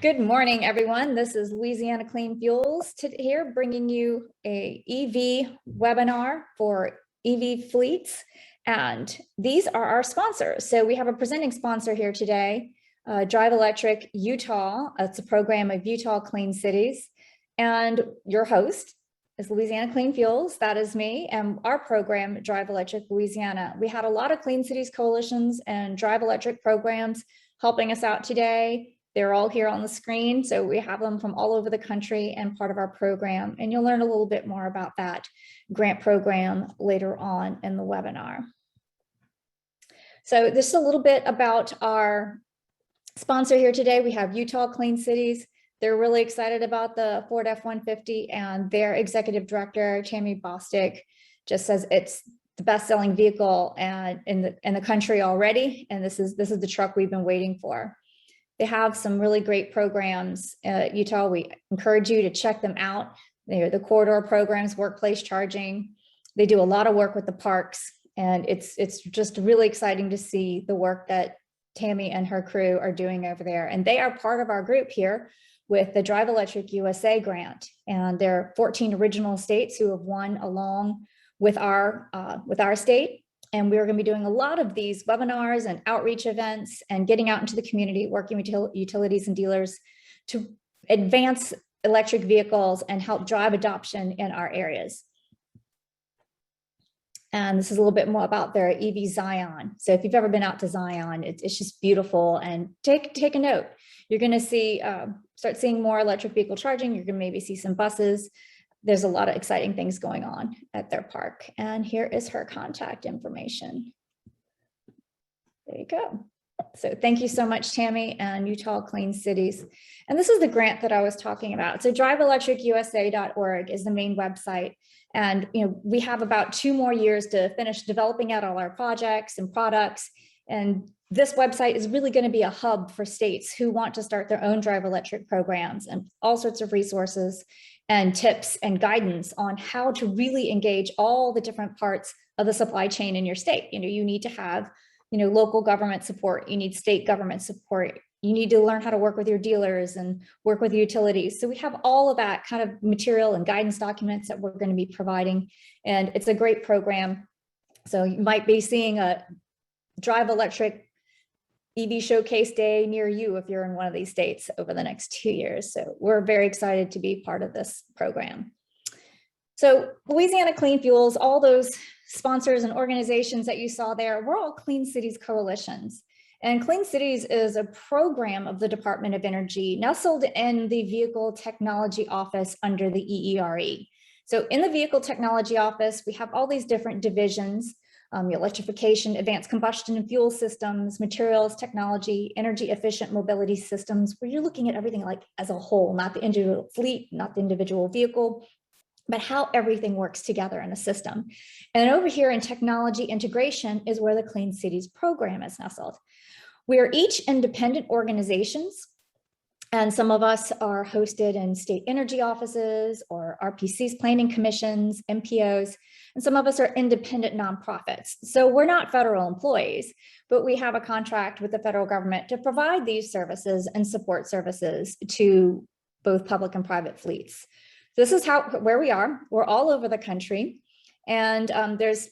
Good morning, everyone. This is Louisiana Clean Fuels here, bringing you a EV webinar for EV fleets. And these are our sponsors. So we have a presenting sponsor here today, Drive Electric Utah. It's a program of Utah Clean Cities. And your host is Louisiana Clean Fuels. That is me, and our program, Drive Electric Louisiana. We had a lot of Clean Cities coalitions and Drive Electric programs helping us out today. They're all here on the screen, so we have them from all over the country and part of our program, and you'll learn a little bit more about that grant program later on in the webinar. So this is a little bit about our sponsor here today. We have Utah Clean Cities. They're really excited about the Ford F-150, and their executive director, Tammy Bostick, just says it's the best-selling vehicle in the country already, and this is the truck we've been waiting for. They have some really great programs at Utah. We encourage you to check them out. They're the corridor programs, workplace charging. They do a lot of work with the parks, and it's just really exciting to see the work that Tammy and her crew are doing over there. And they are part of our group here with the Drive Electric USA grant. And there are 14 original states who have won along with our state. And we're going to be doing a lot of these webinars and outreach events and getting out into the community, working with utilities and dealers to advance electric vehicles and help drive adoption in our areas. And this is a little bit more about their EV Zion. So if you've ever been out to Zion, it's just beautiful. And take a note. You're going to start seeing more electric vehicle charging. You're going to maybe see some buses. There's a lot of exciting things going on at their park. And here is her contact information. There you go. So thank you so much, Tammy and Utah Clean Cities. And this is the grant that I was talking about. So driveelectricusa.org is the main website. And we have about 2 more years to finish developing out all our projects and products. And this website is really going to be a hub for states who want to start their own Drive Electric programs, and all sorts of resources and tips and guidance on how to really engage all the different parts of the supply chain in your state. You need to have, local government support. You need state government support. You need to learn how to work with your dealers and work with utilities. So we have all of that kind of material and guidance documents that we're going to be providing. And it's a great program. So you might be seeing a Drive Electric EV Showcase Day near you if you're in one of these states over the next 2 years. So we're very excited to be part of this program. So Louisiana Clean Fuels, all those sponsors and organizations that you saw there, we're all Clean Cities coalitions. And Clean Cities is a program of the Department of Energy nestled in the Vehicle Technology Office under the EERE. So in the Vehicle Technology Office, we have all these different divisions. Electrification, advanced combustion and fuel systems, materials, technology, energy efficient mobility systems, where you're looking at everything like as a whole, not the individual fleet, not the individual vehicle, but how everything works together in a system. And over here in technology integration is where the Clean Cities program is nestled. We are each independent organizations, and some of us are hosted in state energy offices or RPCs, planning commissions, MPOs, and some of us are independent nonprofits. So we're not federal employees, but we have a contract with the federal government to provide these services and support services to both public and private fleets. This is where we are. We're all over the country, and there's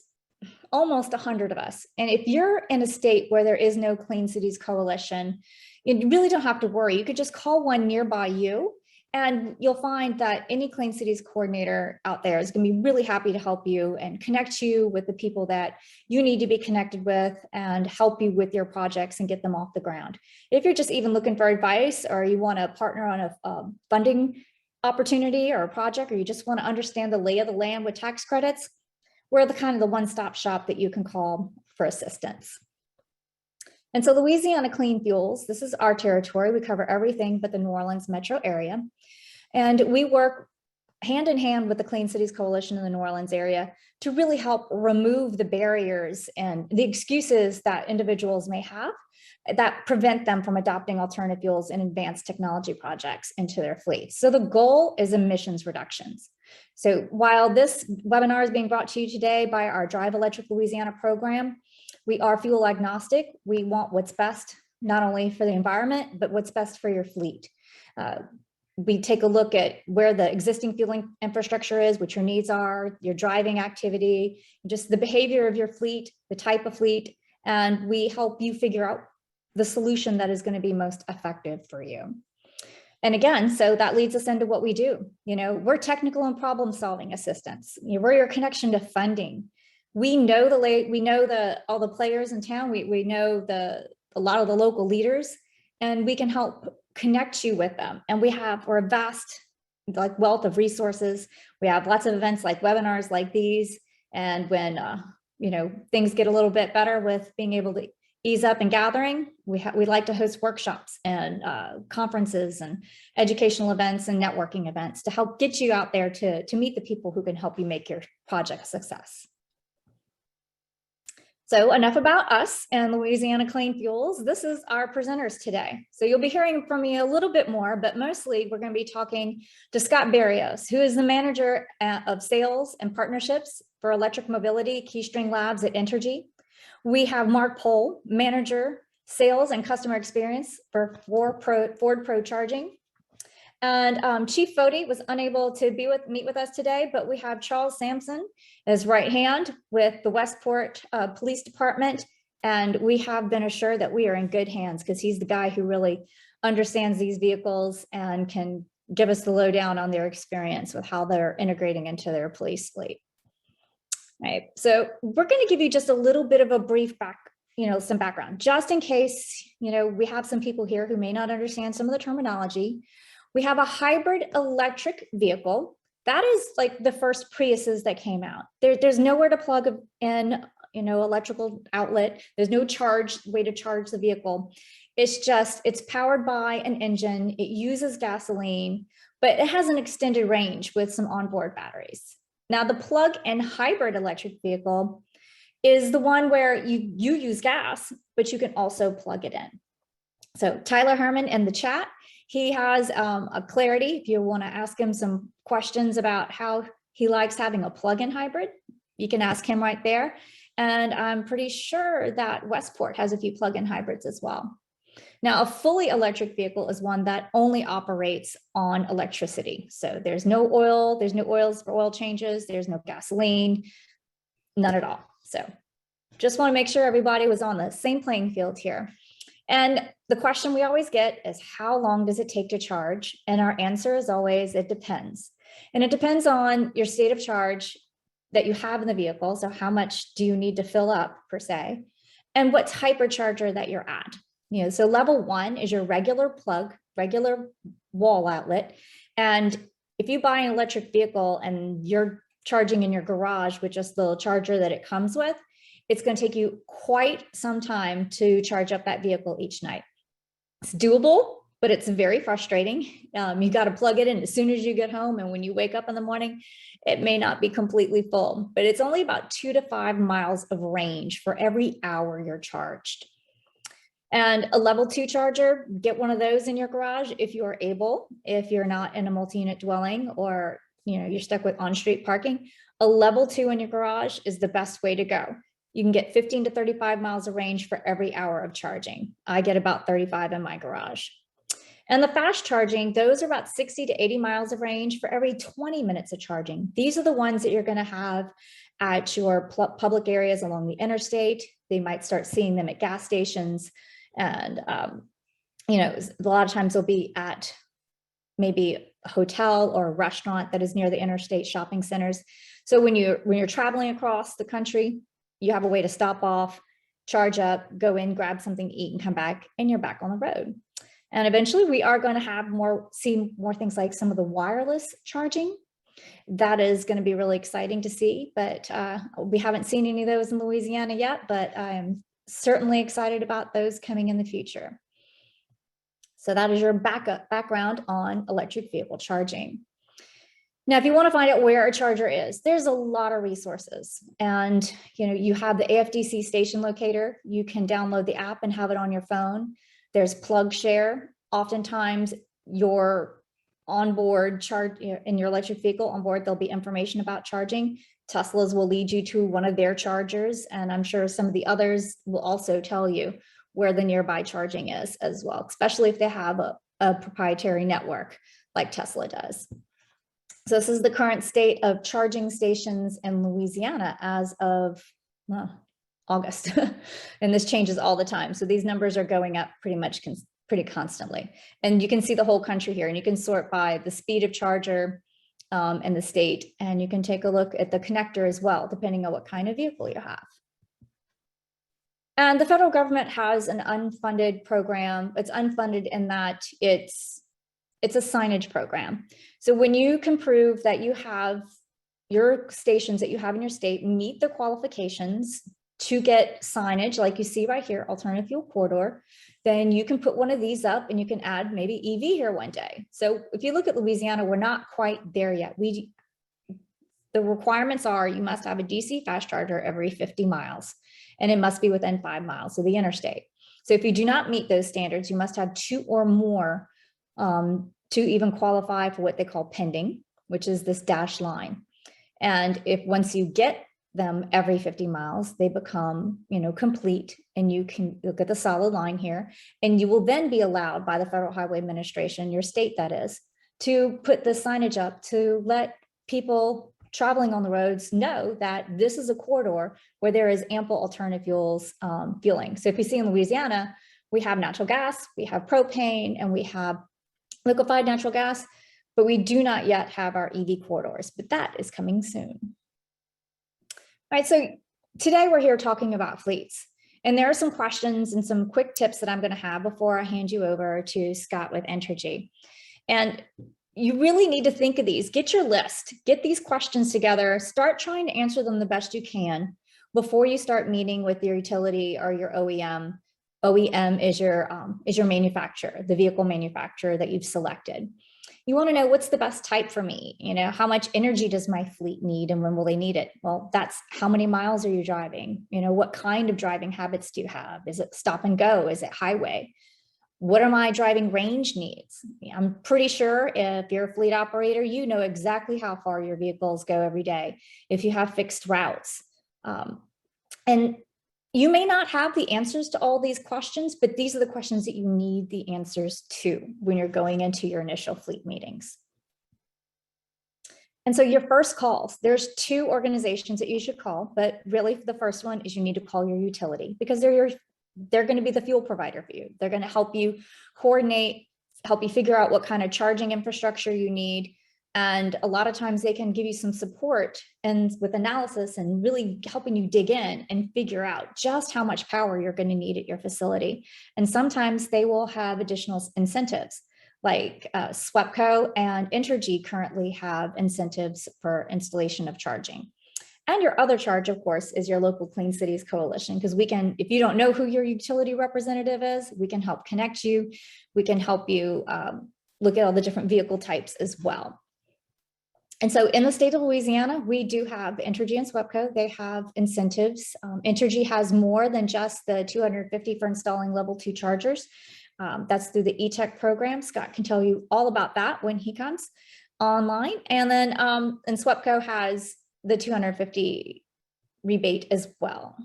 almost 100 of us. And if you're in a state where there is no Clean Cities Coalition, you really don't have to worry. You could just call one nearby you, and you'll find that any Clean Cities coordinator out there is going to be really happy to help you and connect you with the people that you need to be connected with and help you with your projects and get them off the ground. If you're just even looking for advice, or you want to partner on a funding opportunity or a project, or you just want to understand the lay of the land with tax credits, we're the kind of the one-stop shop that you can call for assistance. And so Louisiana Clean Fuels, this is our territory. We cover everything but the New Orleans metro area. And we work hand in hand with the Clean Cities Coalition in the New Orleans area to really help remove the barriers and the excuses that individuals may have that prevent them from adopting alternative fuels and advanced technology projects into their fleets. So the goal is emissions reductions. So while this webinar is being brought to you today by our Drive Electric Louisiana program, we are fuel agnostic. We want what's best not only for the environment, but what's best for your fleet. We take a look at where the existing fueling infrastructure is, what your needs are, your driving activity, just the behavior of your fleet, the type of fleet, and we help you figure out the solution that is going to be most effective for you. And again, so that leads us into what we do. We're technical and problem solving assistants. We're your connection to funding. We know all the players in town. We know a lot of the local leaders, and we can help connect you with them. And we're a vast wealth of resources. We have lots of events like webinars like these. And when things get a little bit better with being able to ease up and gathering, we like to host workshops and conferences and educational events and networking events to help get you out there to meet the people who can help you make your project a success. So enough about us and Louisiana Clean Fuels. This is our presenters today. So you'll be hearing from me a little bit more, but mostly we're going to be talking to Scott Barrios, who is the manager of sales and partnerships for electric mobility Keystring Labs at Entergy. We have Mark Pohl, manager, sales and customer experience for Ford Pro Charging. And Chief Foti was unable to meet with us today, but we have Charles Sampson as right hand with the Westport Police Department. And we have been assured that we are in good hands because he's the guy who really understands these vehicles and can give us the lowdown on their experience with how they're integrating into their police fleet. Right. So we're going to give you just a little bit of a brief some background, just in case, we have some people here who may not understand some of the terminology. We have a hybrid electric vehicle. That is like the first Priuses that came out. There's nowhere to plug in, electrical outlet. There's no way to charge the vehicle. It's powered by an engine. It uses gasoline, but it has an extended range with some onboard batteries. Now, the plug-in hybrid electric vehicle is the one where you use gas, but you can also plug it in. So Tyler Herman in the chat, he has a clarity. If you want to ask him some questions about how he likes having a plug-in hybrid, you can ask him right there. And I'm pretty sure that Westport has a few plug-in hybrids as well. Now, a fully electric vehicle is one that only operates on electricity. So there's no oils for oil changes, there's no gasoline, none at all. So just want to make sure everybody was on the same playing field here. And the question we always get is, how long does it take to charge? And our answer is always, it depends. And it depends on your state of charge that you have in the vehicle. So how much do you need to fill up per se? And what type of charger that you're at. So level 1 is your regular plug, regular wall outlet. And if you buy an electric vehicle and you're charging in your garage with just the charger that it comes with, it's going to take you quite some time to charge up that vehicle each night. It's doable, but it's very frustrating. You got to plug it in as soon as you get home. And when you wake up in the morning, it may not be completely full, but it's only about 2 to 5 miles of range for every hour you're charged. And a level 2 charger, get one of those in your garage if you are able, if you're not in a multi-unit dwelling or you're stuck with on-street parking. A level 2 in your garage is the best way to go. You can get 15 to 35 miles of range for every hour of charging. I get about 35 in my garage. And the fast charging, those are about 60 to 80 miles of range for every 20 minutes of charging. These are the ones that you're going to have at your public areas along the interstate. They might start seeing them at gas stations. And, a lot of times they'll be at maybe a hotel or a restaurant that is near the interstate shopping centers. So when you're traveling across the country, you have a way to stop off, charge up, go in, grab something to eat and come back, and you're back on the road. And eventually we are going to have see more things like some of the wireless charging. That is going to be really exciting to see, but we haven't seen any of those in Louisiana yet, but I'm certainly excited about those coming in the future. So that is your background on electric vehicle charging. Now, if you want to find out where a charger is, there's a lot of resources. And, you have the AFDC station locator. You can download the app and have it on your phone. There's PlugShare. Oftentimes, your onboard charge in your electric vehicle onboard, there'll be information about charging. Tesla's will lead you to one of their chargers. And I'm sure some of the others will also tell you where the nearby charging is as well, especially if they have a proprietary network like Tesla does. So this is the current state of charging stations in Louisiana as of August. And this changes all the time. So these numbers are going up pretty much pretty constantly. And you can see the whole country here, and you can sort by the speed of charger and the state. And you can take a look at the connector as well, depending on what kind of vehicle you have. And the federal government has an unfunded program. It's unfunded in that it's a signage program. So when you can prove that you have your stations that you have in your state meet the qualifications to get signage, like you see right here, alternative fuel corridor, then you can put one of these up and you can add maybe EV here one day. So if you look at Louisiana, we're not quite there yet. The requirements are you must have a DC fast charger every 50 miles, and it must be within 5 miles of the interstate. So if you do not meet those standards, you must have 2 or more to even qualify for what they call pending, which is this dashed line. And if once you get them every 50 miles, they become, complete, and you can look at the solid line here, and you will then be allowed by the Federal Highway Administration, your state that is, to put the signage up to let people traveling on the roads know that this is a corridor where there is ample alternative fuels fueling. So if you see in Louisiana, we have natural gas, we have propane, and we have liquefied natural gas, but we do not yet have our EV corridors, but that is coming soon. All right, so today we're here talking about fleets, and there are some questions and some quick tips that I'm going to have before I hand you over to Scott with Entergy. And you really need to think of these. Get your list, get these questions together, start trying to answer them the best you can before you start meeting with your utility or your OEM. OEM is your manufacturer, the vehicle manufacturer that you've selected. You want to know what's the best type for me. How much energy does my fleet need and when will they need it? Well, that's how many miles are you driving? What kind of driving habits do you have? Is it stop and go? Is it highway? What are my driving range needs? I'm pretty sure if you're a fleet operator, you know exactly how far your vehicles go every day if you have fixed routes. And you may not have the answers to all these questions, but these are the questions that you need the answers to when you're going into your initial fleet meetings. And so your first calls, there's 2 organizations that you should call, but really the first one is you need to call your utility, because they're going to be the fuel provider for you. They're going to help you coordinate, help you figure out what kind of charging infrastructure you need. And a lot of times they can give you some support and with analysis and really helping you dig in and figure out just how much power you're going to need at your facility. And sometimes they will have additional incentives, like SWEPCO and Entergy currently have incentives for installation of charging. And your other charge, of course, is your local Clean Cities Coalition, because we can, if you don't know who your utility representative is, we can help connect you. We can help you look at all the different vehicle types as well. And so in the state of Louisiana, we do have Entergy and SWEPCO. They have incentives. Entergy has more than just the $250 for installing level 2 chargers. That's through the E-Tech program. Scott can tell you all about that when he comes online. And then and SWEPCO has the $250 rebate as well.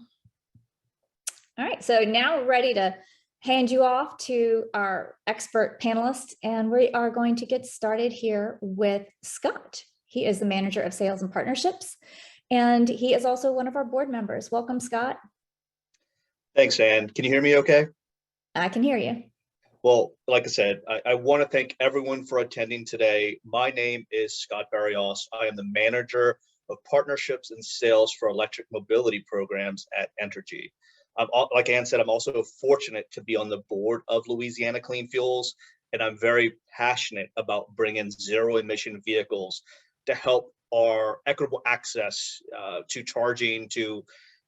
All right, so now we're ready to hand you off to our expert panelists, and we are going to get started here with Scott. He is the manager of sales and partnerships, and he is also one of our board members. Welcome, Scott. Thanks, Ann. Can you hear me okay? I can hear you. Well, like I said, I want to thank everyone for attending today. My name is Scott Barrios. I am the manager of partnerships and sales for electric mobility programs at Entergy. Like Ann said, I'm also fortunate to be on the board of Louisiana Clean Fuels, and I'm very passionate about bringing zero emission vehicles to help our equitable access to charging, to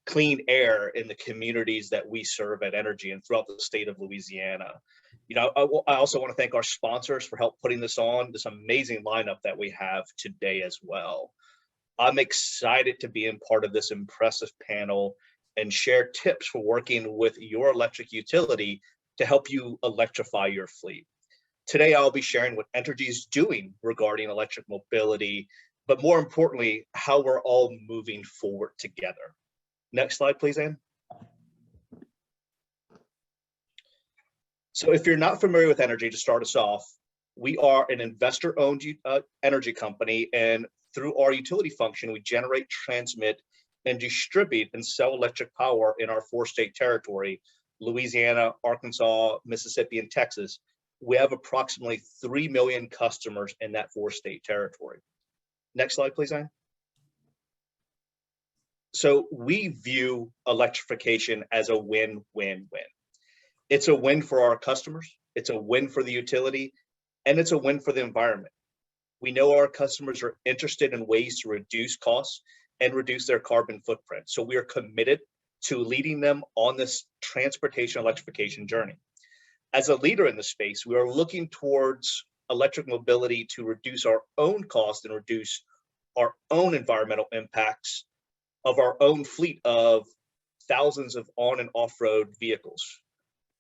clean air in the communities that we serve at Entergy and throughout the state of Louisiana. I also want to thank our sponsors for help putting this amazing lineup that we have today as well. I'm excited to be in part of this impressive panel and share tips for working with your electric utility to help you electrify your fleet. Today, I'll be sharing what Entergy is doing regarding electric mobility, but more importantly, how we're all moving forward together. Next slide, please, Ann. So if you're not familiar with Entergy, to start us off, we are an investor-owned energy company, and through our utility function, we generate, transmit, and distribute and sell electric power in our four-state territory, Louisiana, Arkansas, Mississippi, and Texas. We have approximately 3 million customers in that four-state territory. Next slide, please, Anne. So we view electrification as a win-win-win. It's a win for our customers, it's a win for the utility, and it's a win for the environment. We know our customers are interested in ways to reduce costs and reduce their carbon footprint. So we are committed to leading them on this transportation electrification journey. As a leader in the space, we are looking towards electric mobility to reduce our own costs and reduce our own environmental impacts of our own fleet of thousands of on and off-road vehicles.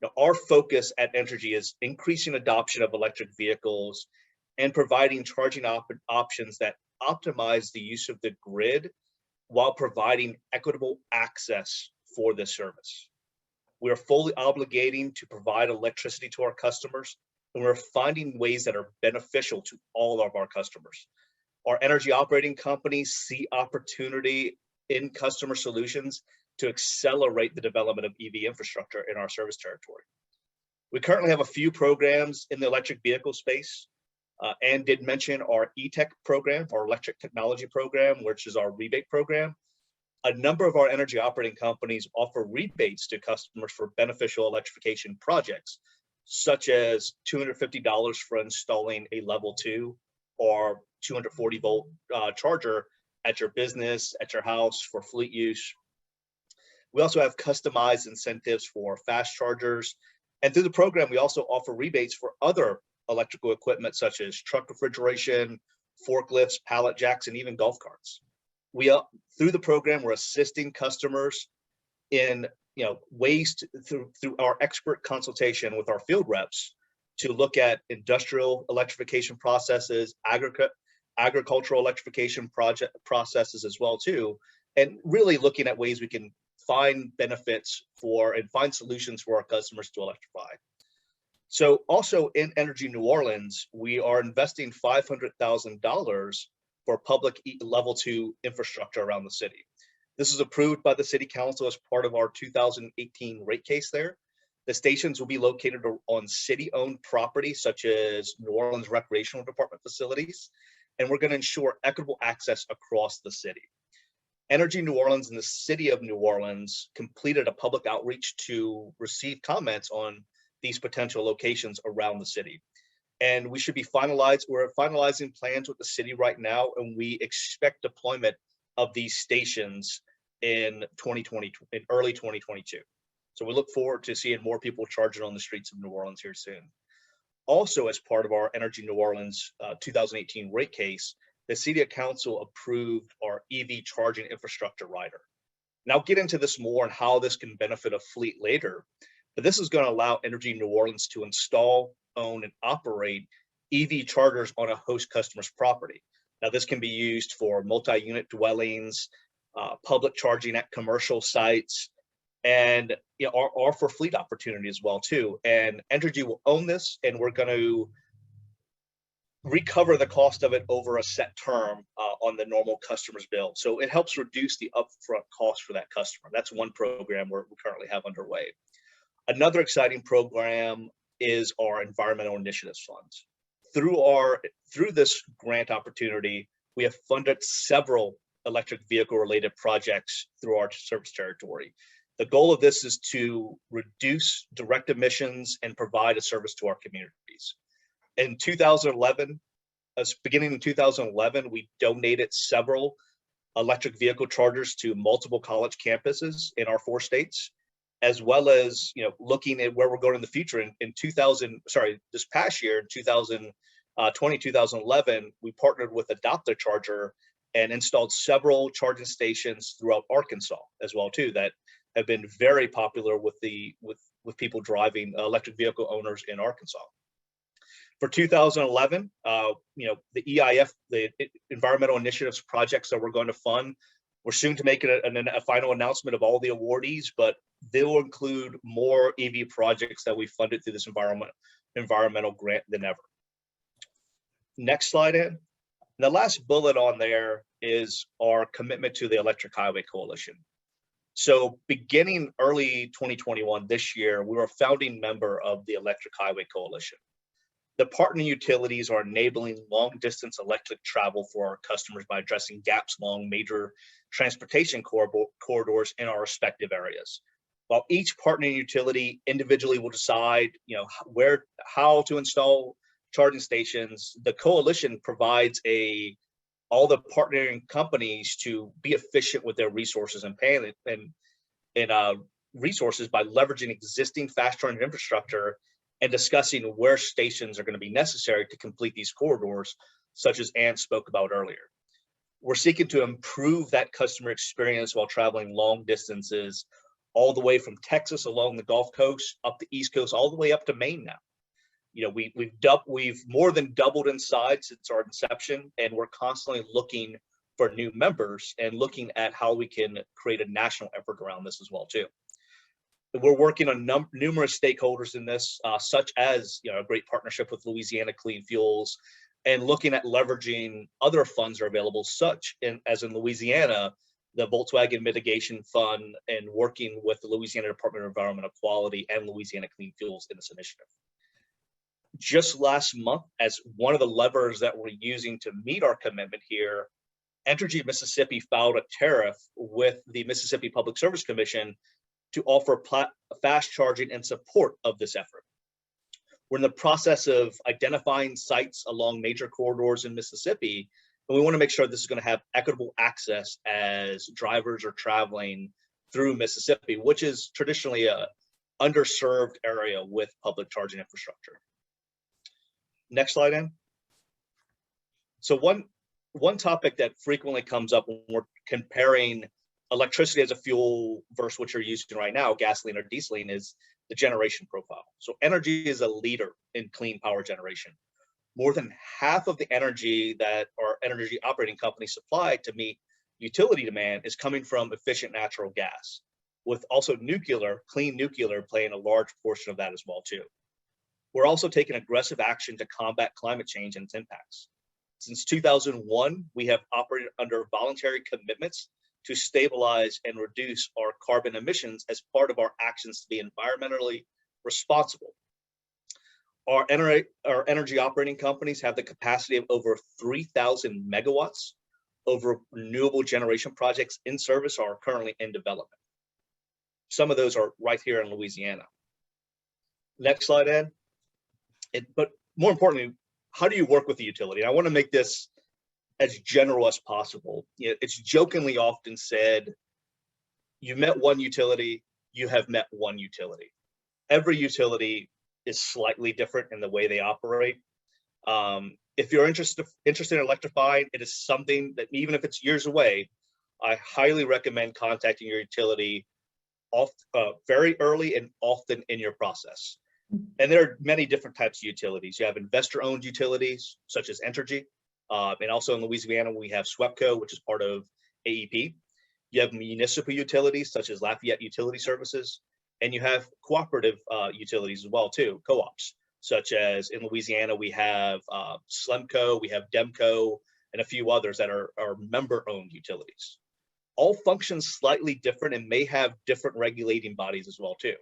Now, our focus at Entergy is increasing adoption of electric vehicles and providing charging options that optimize the use of the grid while providing equitable access for this service. We are fully obligating to provide electricity to our customers, and we're finding ways that are beneficial to all of our customers. Our energy operating companies see opportunity in customer solutions to accelerate the development of EV infrastructure in our service territory. We currently have a few programs in the electric vehicle space. Anne did mention our ETech program, our electric technology program, which is our rebate program. A number of our energy operating companies offer rebates to customers for beneficial electrification projects, such as $250 for installing a level 2 or 240 volt charger at your business, at your house for fleet use. We also have customized incentives for fast chargers. And through the program, we also offer rebates for other electrical equipment, such as truck refrigeration, forklifts, pallet jacks, and even golf carts. Through the program, we're assisting customers in ways through our expert consultation with our field reps to look at industrial electrification processes, agricultural electrification processes as well too, and really looking at ways we can find benefits for and find solutions for our customers to electrify. So also in Entergy New Orleans, we are investing $500,000 for public level 2 infrastructure around the city. This is approved by the City Council as part of our 2018 rate case there. The stations will be located on city-owned property, such as New Orleans Recreational Department facilities, and we're going to ensure equitable access across the city. Entergy New Orleans and the City of New Orleans completed a public outreach to receive comments on these potential locations around the city. And we're finalizing plans with the city right now, and we expect deployment of these stations in early 2022. So we look forward to seeing more people charging on the streets of New Orleans here soon. Also, as part of our Entergy New Orleans 2018 rate case, the City Council approved our EV charging infrastructure rider. And I'll get into this more and how this can benefit a fleet later, but this is going to allow Entergy New Orleans to install, own, and operate EV chargers on a host customer's property. Now, this can be used for multi-unit dwellings, public charging at commercial sites, and or for fleet opportunity as well too. And Entergy will own this, and we're going to recover the cost of it over a set term on the normal customer's bill. So it helps reduce the upfront cost for that customer. That's one program we currently have underway. Another exciting program is our environmental initiatives funds. Through this grant opportunity, we have funded several electric vehicle related projects through our service territory. The goal of this is to reduce direct emissions and provide a service to our communities. In 2011, beginning in 2011, we donated several electric vehicle chargers to multiple college campuses in our 4 states, as well as looking at where we're going in the future. This past year, in 2011, we partnered with Dept Charger and installed several charging stations throughout Arkansas as well too that have been very popular with people driving electric vehicle owners in Arkansas. For 2011, the EIF, the environmental initiatives projects that we're going to fund, we're soon to make a final announcement of all the awardees, but they will include more EV projects that we funded through this environmental grant than ever. Next slide, Ed. The last bullet on there is our commitment to the Electric Highway Coalition. So beginning early 2021, this year, we were a founding member of the Electric Highway Coalition. The partner utilities are enabling long distance electric travel for our customers by addressing gaps along major transportation corridors in our respective areas. While each partner utility individually will decide, how to install charging stations, the coalition provides all the partnering companies to be efficient with their resources and paying resources by leveraging existing fast charging infrastructure and discussing where stations are going to be necessary to complete these corridors, such as Ann spoke about earlier. We're seeking to improve that customer experience while traveling long distances, all the way from Texas along the Gulf Coast, up the East Coast, all the way up to Maine now. We've more than doubled in size since our inception, and we're constantly looking for new members and looking at how we can create a national effort around this as well too. We're working on numerous stakeholders in this, such as a great partnership with Louisiana Clean Fuels, and looking at leveraging other funds are available, as in Louisiana, the Volkswagen Mitigation Fund, and working with the Louisiana Department of Environmental Quality and Louisiana Clean Fuels in this initiative. Just last month, as one of the levers that we're using to meet our commitment here, Entergy Mississippi filed a tariff with the Mississippi Public Service Commission to offer fast charging in support of this effort. We're in the process of identifying sites along major corridors in Mississippi, and we want to make sure this is going to have equitable access as drivers are traveling through Mississippi, which is traditionally a underserved area with public charging infrastructure. Next slide, Ann. So one topic that frequently comes up when we're comparing electricity as a fuel versus what you're using right now, gasoline or dieseling, is the generation profile. So Entergy is a leader in clean power generation. More than half of the energy that our energy operating companies supply to meet utility demand is coming from efficient natural gas, with also clean nuclear playing a large portion of that as well too. We're also taking aggressive action to combat climate change and its impacts. Since 2001, we have operated under voluntary commitments to stabilize and reduce our carbon emissions as part of our actions to be environmentally responsible. Our energy operating companies have the capacity of over 3,000 megawatts over renewable generation projects in service or are currently in development. Some of those are right here in Louisiana. Next slide, Ed. But more importantly, how do you work with the utility? I want to make this as general as possible. It's jokingly often said, you met one utility, you have met one utility. Every utility is slightly different in the way they operate. If you're interested in electrifying, it is something that even if it's years away, I highly recommend contacting your utility very early and often in your process. And there are many different types of utilities. You have investor-owned utilities, such as Entergy. And also in Louisiana, we have SWEPCO, which is part of AEP. You have municipal utilities, such as Lafayette Utility Services. And you have cooperative utilities as well, too, co-ops, such as in Louisiana, we have SLEMCO, we have DEMCO, and a few others that are member-owned utilities. All function slightly different and may have different regulating bodies as well, too.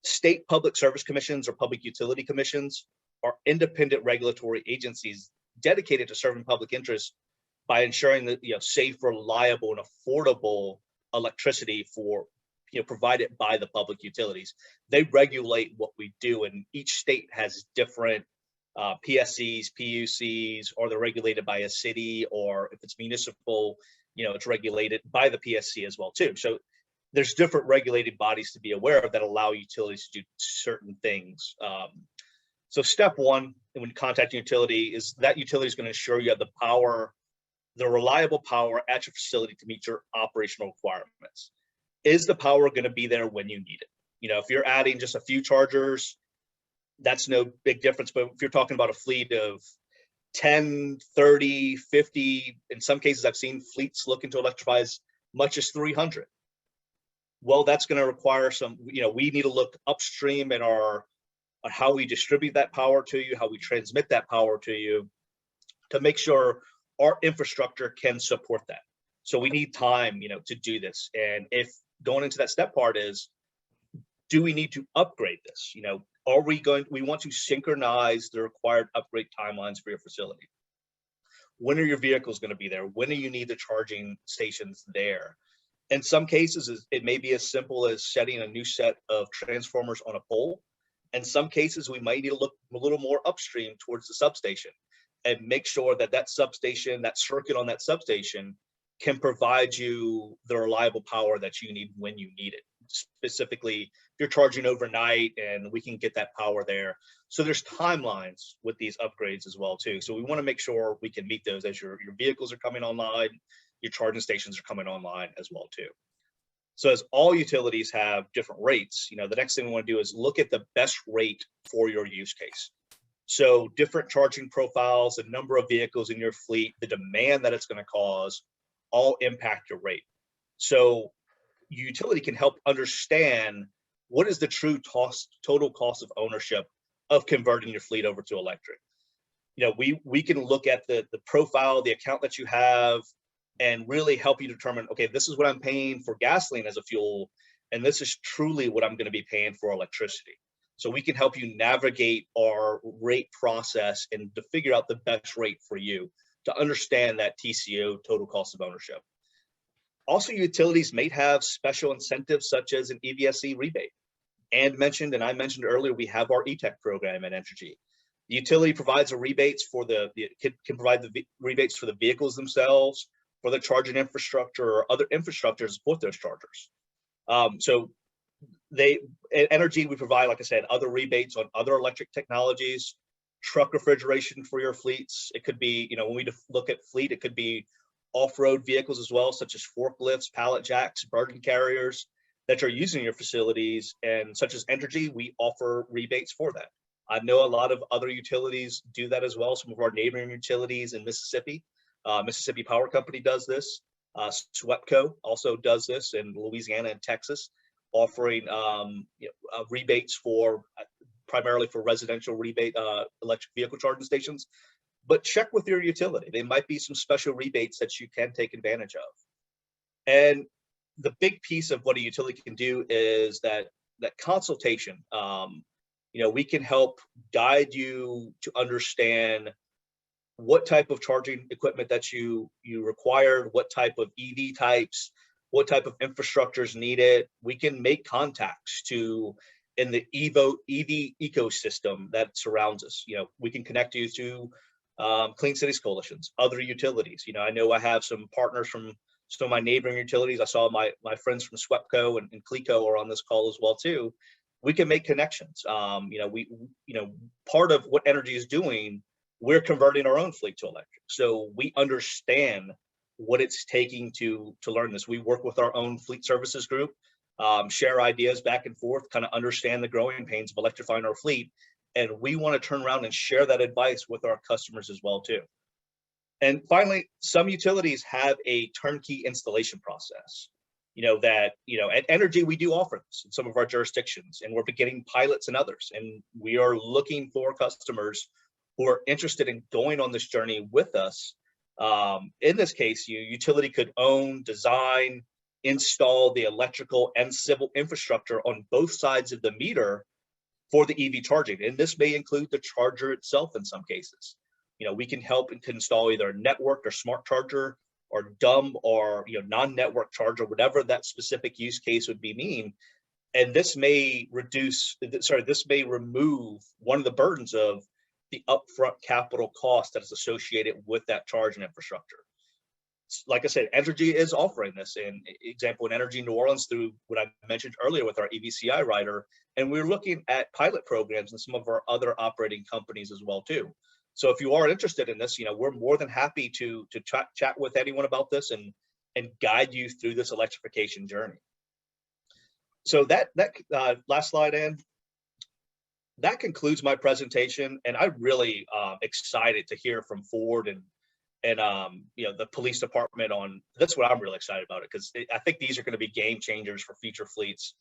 State public service commissions or public utility commissions are independent regulatory agencies dedicated to serving public interest by ensuring that safe, reliable, and affordable electricity provided by the public utilities. They regulate what we do, and each state has different PSCs, PUCs, or they're regulated by a city, or if it's municipal, it's regulated by the PSC as well too. So there's different regulated bodies to be aware of that allow utilities to do certain things. So step one when contacting utility is that utility is going to ensure you have the power, the reliable power at your facility to meet your operational requirements. Is the power going to be there when you need it? If you're adding just a few chargers, that's no big difference. But if you're talking about a fleet of 10, 30, 50, in some cases, I've seen fleets looking to electrify as much as 300. Well, that's going to require some, we need to look upstream in our how we distribute that power to you, how we transmit that power to you, to make sure our infrastructure can support that. So we need time, to do this. And if going into that step part is, do we need to upgrade this? Are we want to synchronize the required upgrade timelines for your facility? When are your vehicles going to be there? When do you need the charging stations there? In some cases, it may be as simple as setting a new set of transformers on a pole. In some cases, we might need to look a little more upstream towards the substation and make sure that that substation, that circuit on that substation, can provide you the reliable power that you need when you need it. Specifically, if you're charging overnight, and we can get that power there. So there's timelines with these upgrades as well too. So we want to make sure we can meet those as your vehicles are coming online, your charging stations are coming online as well too. So as all utilities have different rates, the next thing we want to do is look at the best rate for your use case. So different charging profiles, the number of vehicles in your fleet, the demand that it's going to cause, all impact your rate. So utility can help understand what is the true total cost of ownership of converting your fleet over to electric. We can look at the profile, the account that you have, and really help you determine, okay, this is what I'm paying for gasoline as a fuel, and this is truly what I'm going to be paying for electricity. So we can help you navigate our rate process and to figure out the best rate for you to understand that TCO, total cost of ownership. Also, utilities may have special incentives such as an EVSE rebate. I mentioned earlier, we have our ETech program at Entergy. The utility provides rebates can provide the rebates for the vehicles themselves, for the charging infrastructure or other infrastructure to support those chargers. So at Entergy, we provide, like I said, other rebates on other electric technologies, truck refrigeration for your fleets. It could be, when we look at fleet, it could be off-road vehicles as well, such as forklifts, pallet jacks, burden carriers that are using your facilities. And such as Entergy, we offer rebates for that. I know a lot of other utilities do that as well. Some of our neighboring utilities in Mississippi, Mississippi Power Company does this. SWEPCO also does this in Louisiana and Texas, offering rebates for primarily for residential rebate electric vehicle charging stations. But check with your utility. There might be some special rebates that you can take advantage of. And the big piece of what a utility can do is that consultation. We can help guide you to understand what type of charging equipment that you required, what type of EV types, what type of infrastructure is needed. We can make contacts in the EV ecosystem that surrounds us. We can connect you to Clean Cities Coalitions, other utilities. I know I have some partners from some of my neighboring utilities. I saw my friends from SWEPCO and CLECO are on this call as well too. We can make connections. Part of what Entergy is doing, we're converting our own fleet to electric. So we understand what it's taking to learn this. We work with our own fleet services group, share ideas back and forth, kind of understand the growing pains of electrifying our fleet. And we want to turn around and share that advice with our customers as well too. And finally, some utilities have a turnkey installation process. At Entergy, we do offer this in some of our jurisdictions, and we're beginning pilots in others. And we are looking for customers who are interested in going on this journey with us. In this case, utility could own, design, install the electrical and civil infrastructure on both sides of the meter for the EV charging. And this may include the charger itself in some cases. We can help and can install either a networked or smart charger or dumb or non-network charger, whatever that specific use case would mean. And this may remove one of the burdens of the upfront capital cost that is associated with that charging infrastructure. Like I said, Entergy is offering this. In example, in Entergy New Orleans, through what I mentioned earlier with our EVCI rider, and we're looking at pilot programs in some of our other operating companies as well too. So if you are interested in this, we're more than happy to chat with anyone about this and guide you through this electrification journey. So that last slide, Ann, that concludes my presentation, and I'm really excited to hear from Ford and and the police department on. That's what I'm really excited about it, because I think these are going to be game changers for future fleets.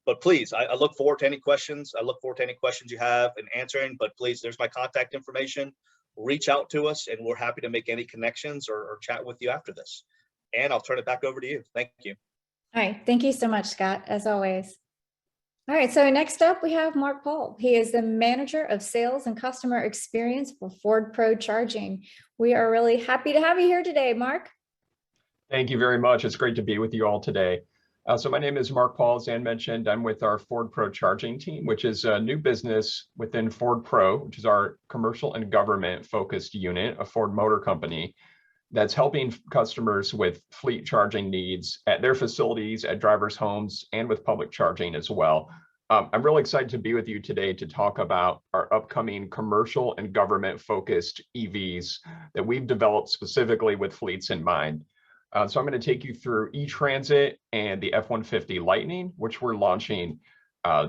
But please, I look forward to any questions. I look forward to any questions you have and answering. But please, there's my contact information. Reach out to us, and we're happy to make any connections or chat with you after this. And I'll turn it back over to you. Thank you. All right. Thank you so much, Scott, as always. All right. So next up, we have Mark Paul. He is the Manager of Sales and Customer Experience for Ford Pro Charging. We are really happy to have you here today, Mark. Thank you very much. It's great to be with you all today. So my name is Mark Paul, as Ann mentioned. I'm with our Ford Pro Charging team, which is a new business within Ford Pro, which is our commercial and government focused unit of Ford Motor Company that's helping customers with fleet charging needs at their facilities, at drivers' homes, and with public charging as well. I'm really excited to be with you today to talk about our upcoming commercial and government focused EVs that we've developed specifically with fleets in mind. So I'm going to take you through E-Transit and the F-150 Lightning, which we're launching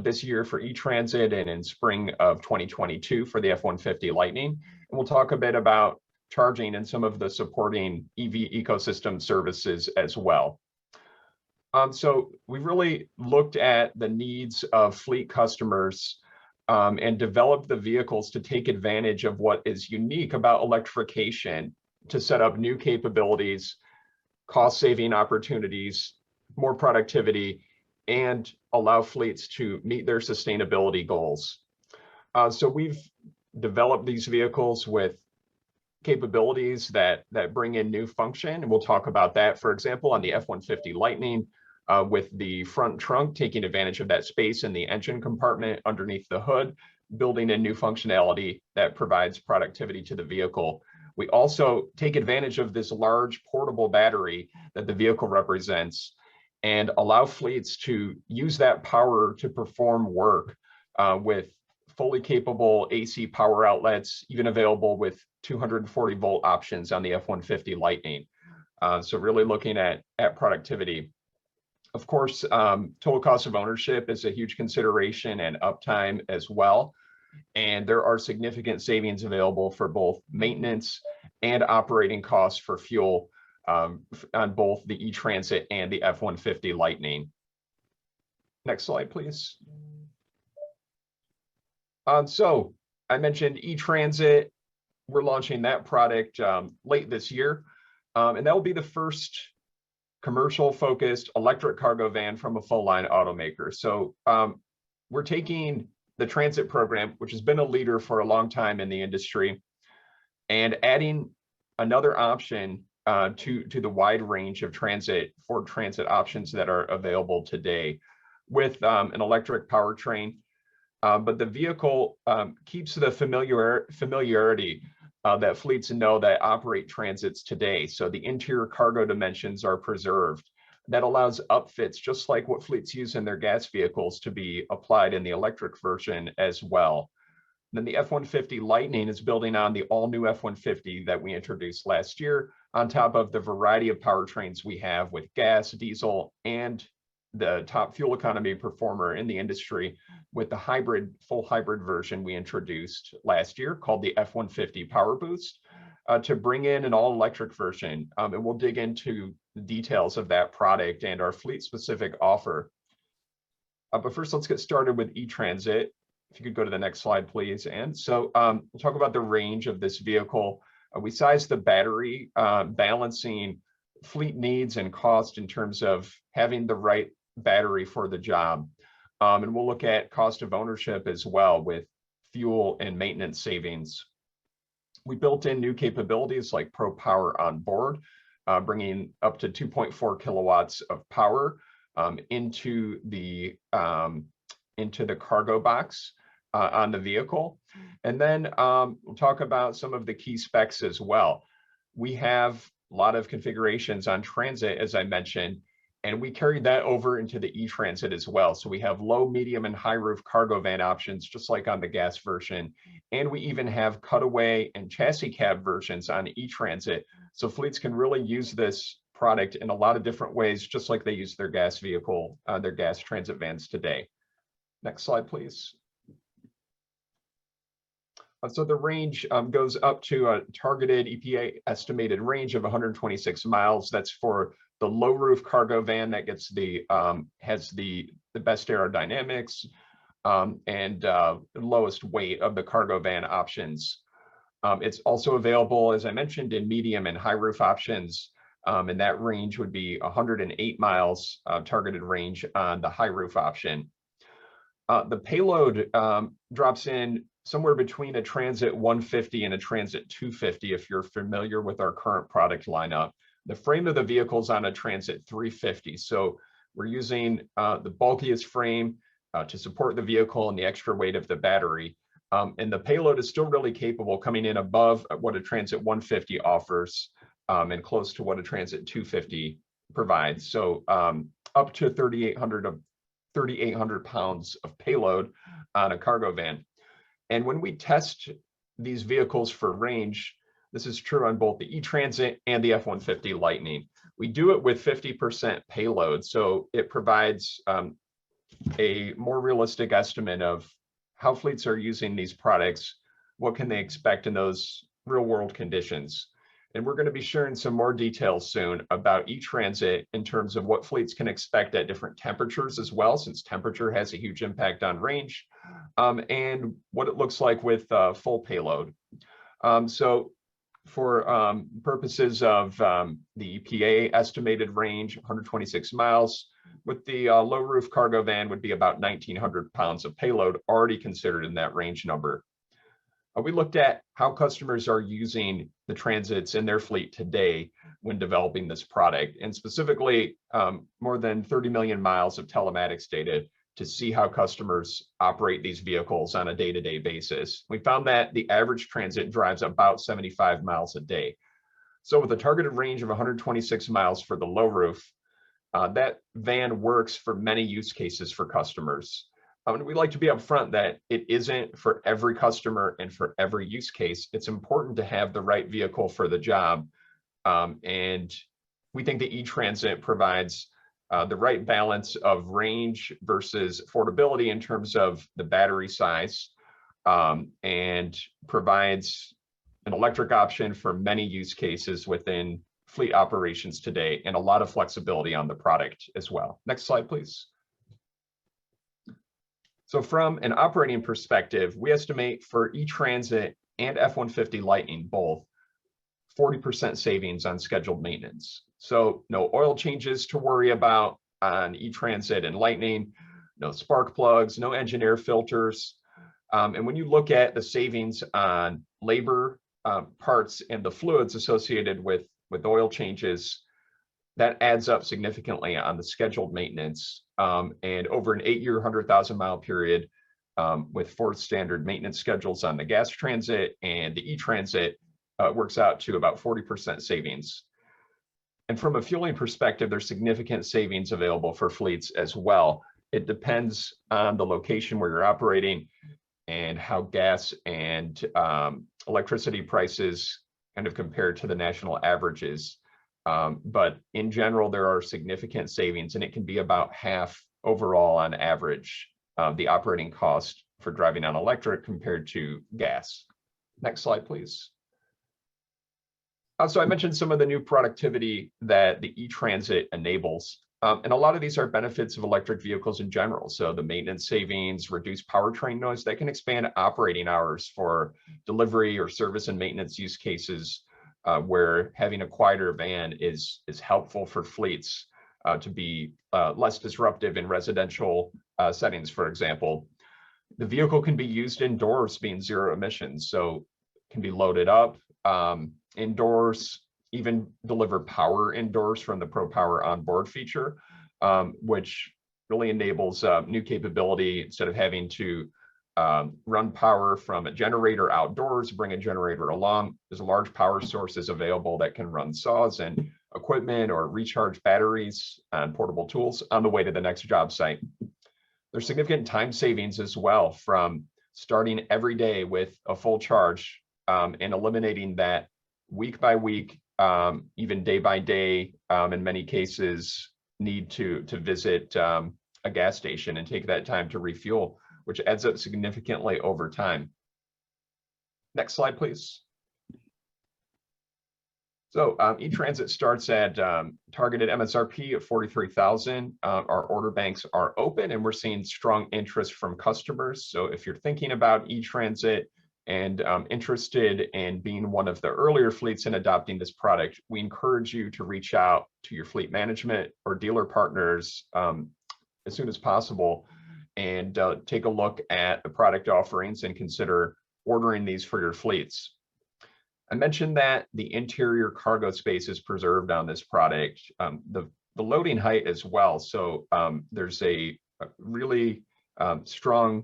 this year for E-Transit and in spring of 2022 for the F-150 Lightning. And we'll talk a bit about charging and some of the supporting EV ecosystem services as well. So we really looked at the needs of fleet customers and developed the vehicles to take advantage of what is unique about electrification to set up new capabilities, cost-saving opportunities, more productivity, and allow fleets to meet their sustainability goals. So we've developed these vehicles with capabilities that bring in new function, and we'll talk about that, for example, on the F-150 Lightning, with the front trunk taking advantage of that space in the engine compartment underneath the hood, building in new functionality that provides productivity to the vehicle. We also take advantage of this large portable battery that the vehicle represents and allow fleets to use that power to perform work with fully capable AC power outlets, even available with 240 volt options on the F-150 Lightning. So really looking at productivity. Of course, total cost of ownership is a huge consideration, and uptime as well. And there are significant savings available for both maintenance and operating costs for fuel on both the E-Transit and the F-150 Lightning. Next slide, please. So I mentioned E-Transit. We're launching that product late this year, and that will be the first commercial-focused electric cargo van from a full-line automaker. So we're taking the transit program, which has been a leader for a long time in the industry, and adding another option to the wide range of Ford Transit options that are available today with an electric powertrain. But the vehicle keeps the familiarity that fleets know that operate transits today. So the interior cargo dimensions are preserved. That allows upfits, just like what fleets use in their gas vehicles, to be applied in the electric version as well. Then the F-150 Lightning is building on the all-new F-150 that we introduced last year, on top of the variety of powertrains we have with gas, diesel, and the top fuel economy performer in the industry with the full hybrid version we introduced last year called the F-150 Power Boost to bring in an all-electric version. And we'll dig into the details of that product and our fleet-specific offer. But first, let's get started with E-Transit. If you could go to the next slide, please. And so we'll talk about the range of this vehicle. We sized the battery, balancing fleet needs and cost in terms of having the right battery for the job. And we'll look at cost of ownership as well with fuel and maintenance savings. We built in new capabilities like Pro Power on board, bringing up to 2.4 kilowatts of power into the cargo box on the vehicle. And then we'll talk about some of the key specs as well. We have a lot of configurations on transit, as I mentioned, and we carried that over into the E-Transit as well. So we have low, medium, and high roof cargo van options, just like on the gas version. And we even have cutaway and chassis cab versions on E-Transit. So fleets can really use this product in a lot of different ways, just like they use their gas vehicle, their gas transit vans today. Next slide, please. So the range goes up to a targeted EPA estimated range of 126 miles. That's for the low roof cargo van that gets the has the best aerodynamics and lowest weight of the cargo van options. It's also available, as I mentioned, in medium and high roof options. And that range would be 108 miles targeted range on the high roof option. The payload drops in somewhere between a Transit 150 and a Transit 250 if you're familiar with our current product lineup. The frame of the vehicle is on a Transit 350. So we're using the bulkiest frame to support the vehicle and the extra weight of the battery. And the payload is still really capable, coming in above what a Transit 150 offers and close to what a Transit 250 provides. So up to 3,800 pounds of payload on a cargo van. And when we test these vehicles for range, this is true on both the E-Transit and the F-150 Lightning. We do it with 50% payload, so it provides a more realistic estimate of how fleets are using these products, what can they expect in those real-world conditions. And we're going to be sharing some more details soon about E-Transit in terms of what fleets can expect at different temperatures as well, since temperature has a huge impact on range, and what it looks like with full payload. So for purposes of the EPA estimated range, 126 miles, with the low roof cargo van would be about 1,900 pounds of payload already considered in that range number. We looked at how customers are using the transits in their fleet today when developing this product, and specifically more than 30 million miles of telematics data to see how customers operate these vehicles on a day-to-day basis. We found that the average transit drives about 75 miles a day. So with a targeted range of 126 miles for the low roof, that van works for many use cases for customers. We like to be upfront that it isn't for every customer and for every use case. It's important to have the right vehicle for the job. And we think the E-Transit provides the right balance of range versus affordability in terms of the battery size, and provides an electric option for many use cases within fleet operations today, and a lot of flexibility on the product as well. Next slide, please. So from an operating perspective, we estimate for E-Transit and F-150 Lightning both 40% savings on scheduled maintenance. So no oil changes to worry about on E-Transit and Lightning, no spark plugs, no engine air filters. And when you look at the savings on labor, parts, and the fluids associated with oil changes, that adds up significantly on the scheduled maintenance. And over an 8-year, 100,000-mile period with Ford standard maintenance schedules on the gas transit and the E-Transit, works out to about 40% savings. And from a fueling perspective, there's significant savings available for fleets as well. It depends on the location where you're operating and how gas and electricity prices kind of compare to the national averages. But in general, there are significant savings, and it can be about half overall on average the operating cost for driving on electric compared to gas. Next slide, please. So I mentioned some of the new productivity that the E-Transit enables, and a lot of these are benefits of electric vehicles in general. So the maintenance savings, reduced powertrain noise, that can expand operating hours for delivery or service and maintenance use cases, where having a quieter van is helpful for fleets to be less disruptive in residential settings, for example. The vehicle can be used indoors, being zero emissions, so it can be loaded up indoors, even deliver power indoors from the ProPower onboard feature, which really enables new capability. Instead of having to run power from a generator outdoors, bring a generator along, there's large power sources available that can run saws and equipment or recharge batteries and portable tools on the way to the next job site. There's significant time savings as well from starting every day with a full charge and eliminating that week by week, even day by day, in many cases, need to visit a gas station and take that time to refuel, which adds up significantly over time. Next slide, please. So E-Transit starts at targeted MSRP of $43,000. Our order banks are open and we're seeing strong interest from customers. So if you're thinking about E-Transit and interested in being one of the earlier fleets in adopting this product, we encourage you to reach out to your fleet management or dealer partners as soon as possible and take a look at the product offerings and consider ordering these for your fleets. I mentioned that the interior cargo space is preserved on this product, the loading height as well. So there's a really strong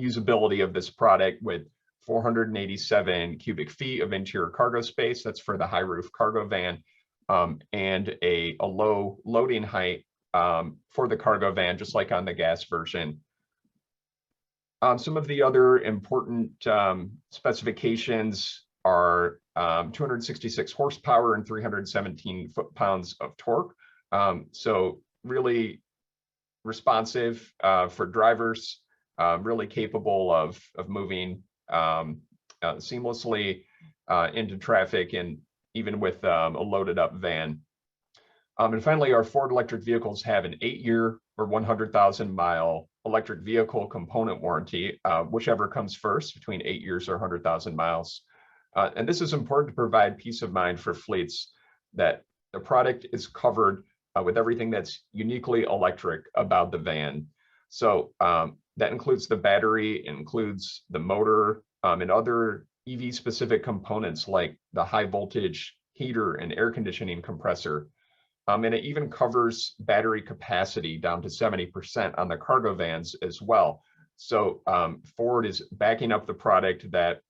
usability of this product with 487 cubic feet of interior cargo space. That's for the high roof cargo van, and a low loading height for the cargo van, just like on the gas version. Some of the other important specifications are 266 horsepower and 317 foot-pounds of torque. So really responsive for drivers, really capable of moving seamlessly into traffic and even with a loaded up van. And finally, our Ford electric vehicles have an 8-year or 100,000 mile electric vehicle component warranty, whichever comes first, between 8 years or 100,000 miles. And this is important to provide peace of mind for fleets that the product is covered with everything that's uniquely electric about the van. So that includes the battery, it includes the motor, and other EV specific components like the high voltage heater and air conditioning compressor. And it even covers battery capacity down to 70% on the cargo vans as well. So Ford is backing up the product that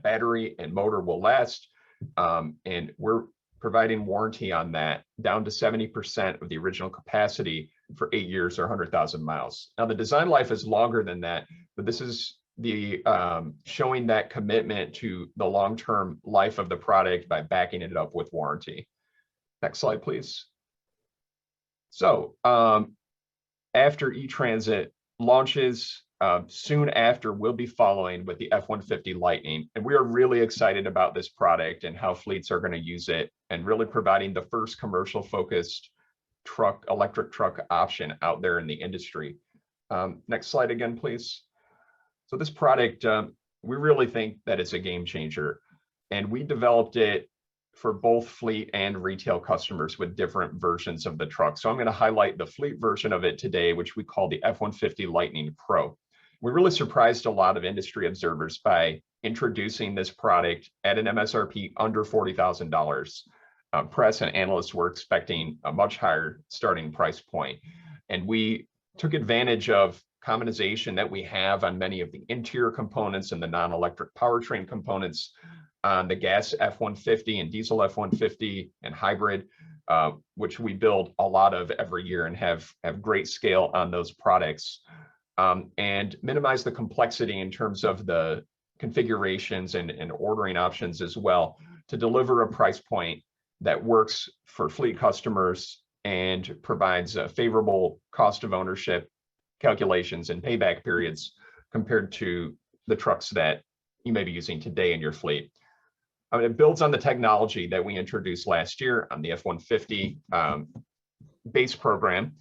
battery and motor will last, and we're providing warranty on that down to 70% of the original capacity for 8 years or 100,000 miles. Now the design life is longer than that, but this is the showing that commitment to the long-term life of the product by backing it up with warranty. Next slide, please. So after E-Transit launches, soon after, we'll be following with the F-150 Lightning. And we are really excited about this product and how fleets are going to use it and really providing the first commercial focused electric truck option out there in the industry. Next slide again, please. So this product, we really think that it's a game changer. And we developed it for both fleet and retail customers with different versions of the truck. So I'm going to highlight the fleet version of it today, which we call the F-150 Lightning Pro. We really surprised a lot of industry observers by introducing this product at an MSRP under $40,000. Press and analysts were expecting a much higher starting price point. And we took advantage of commonization that we have on many of the interior components and the non-electric powertrain components on the gas F-150 and diesel F-150 and hybrid, which we build a lot of every year and have great scale on those products. And minimize the complexity in terms of the configurations and ordering options as well to deliver a price point that works for fleet customers and provides a favorable cost of ownership calculations and payback periods compared to the trucks that you may be using today in your fleet. It builds on the technology that we introduced last year on the F-150 base program.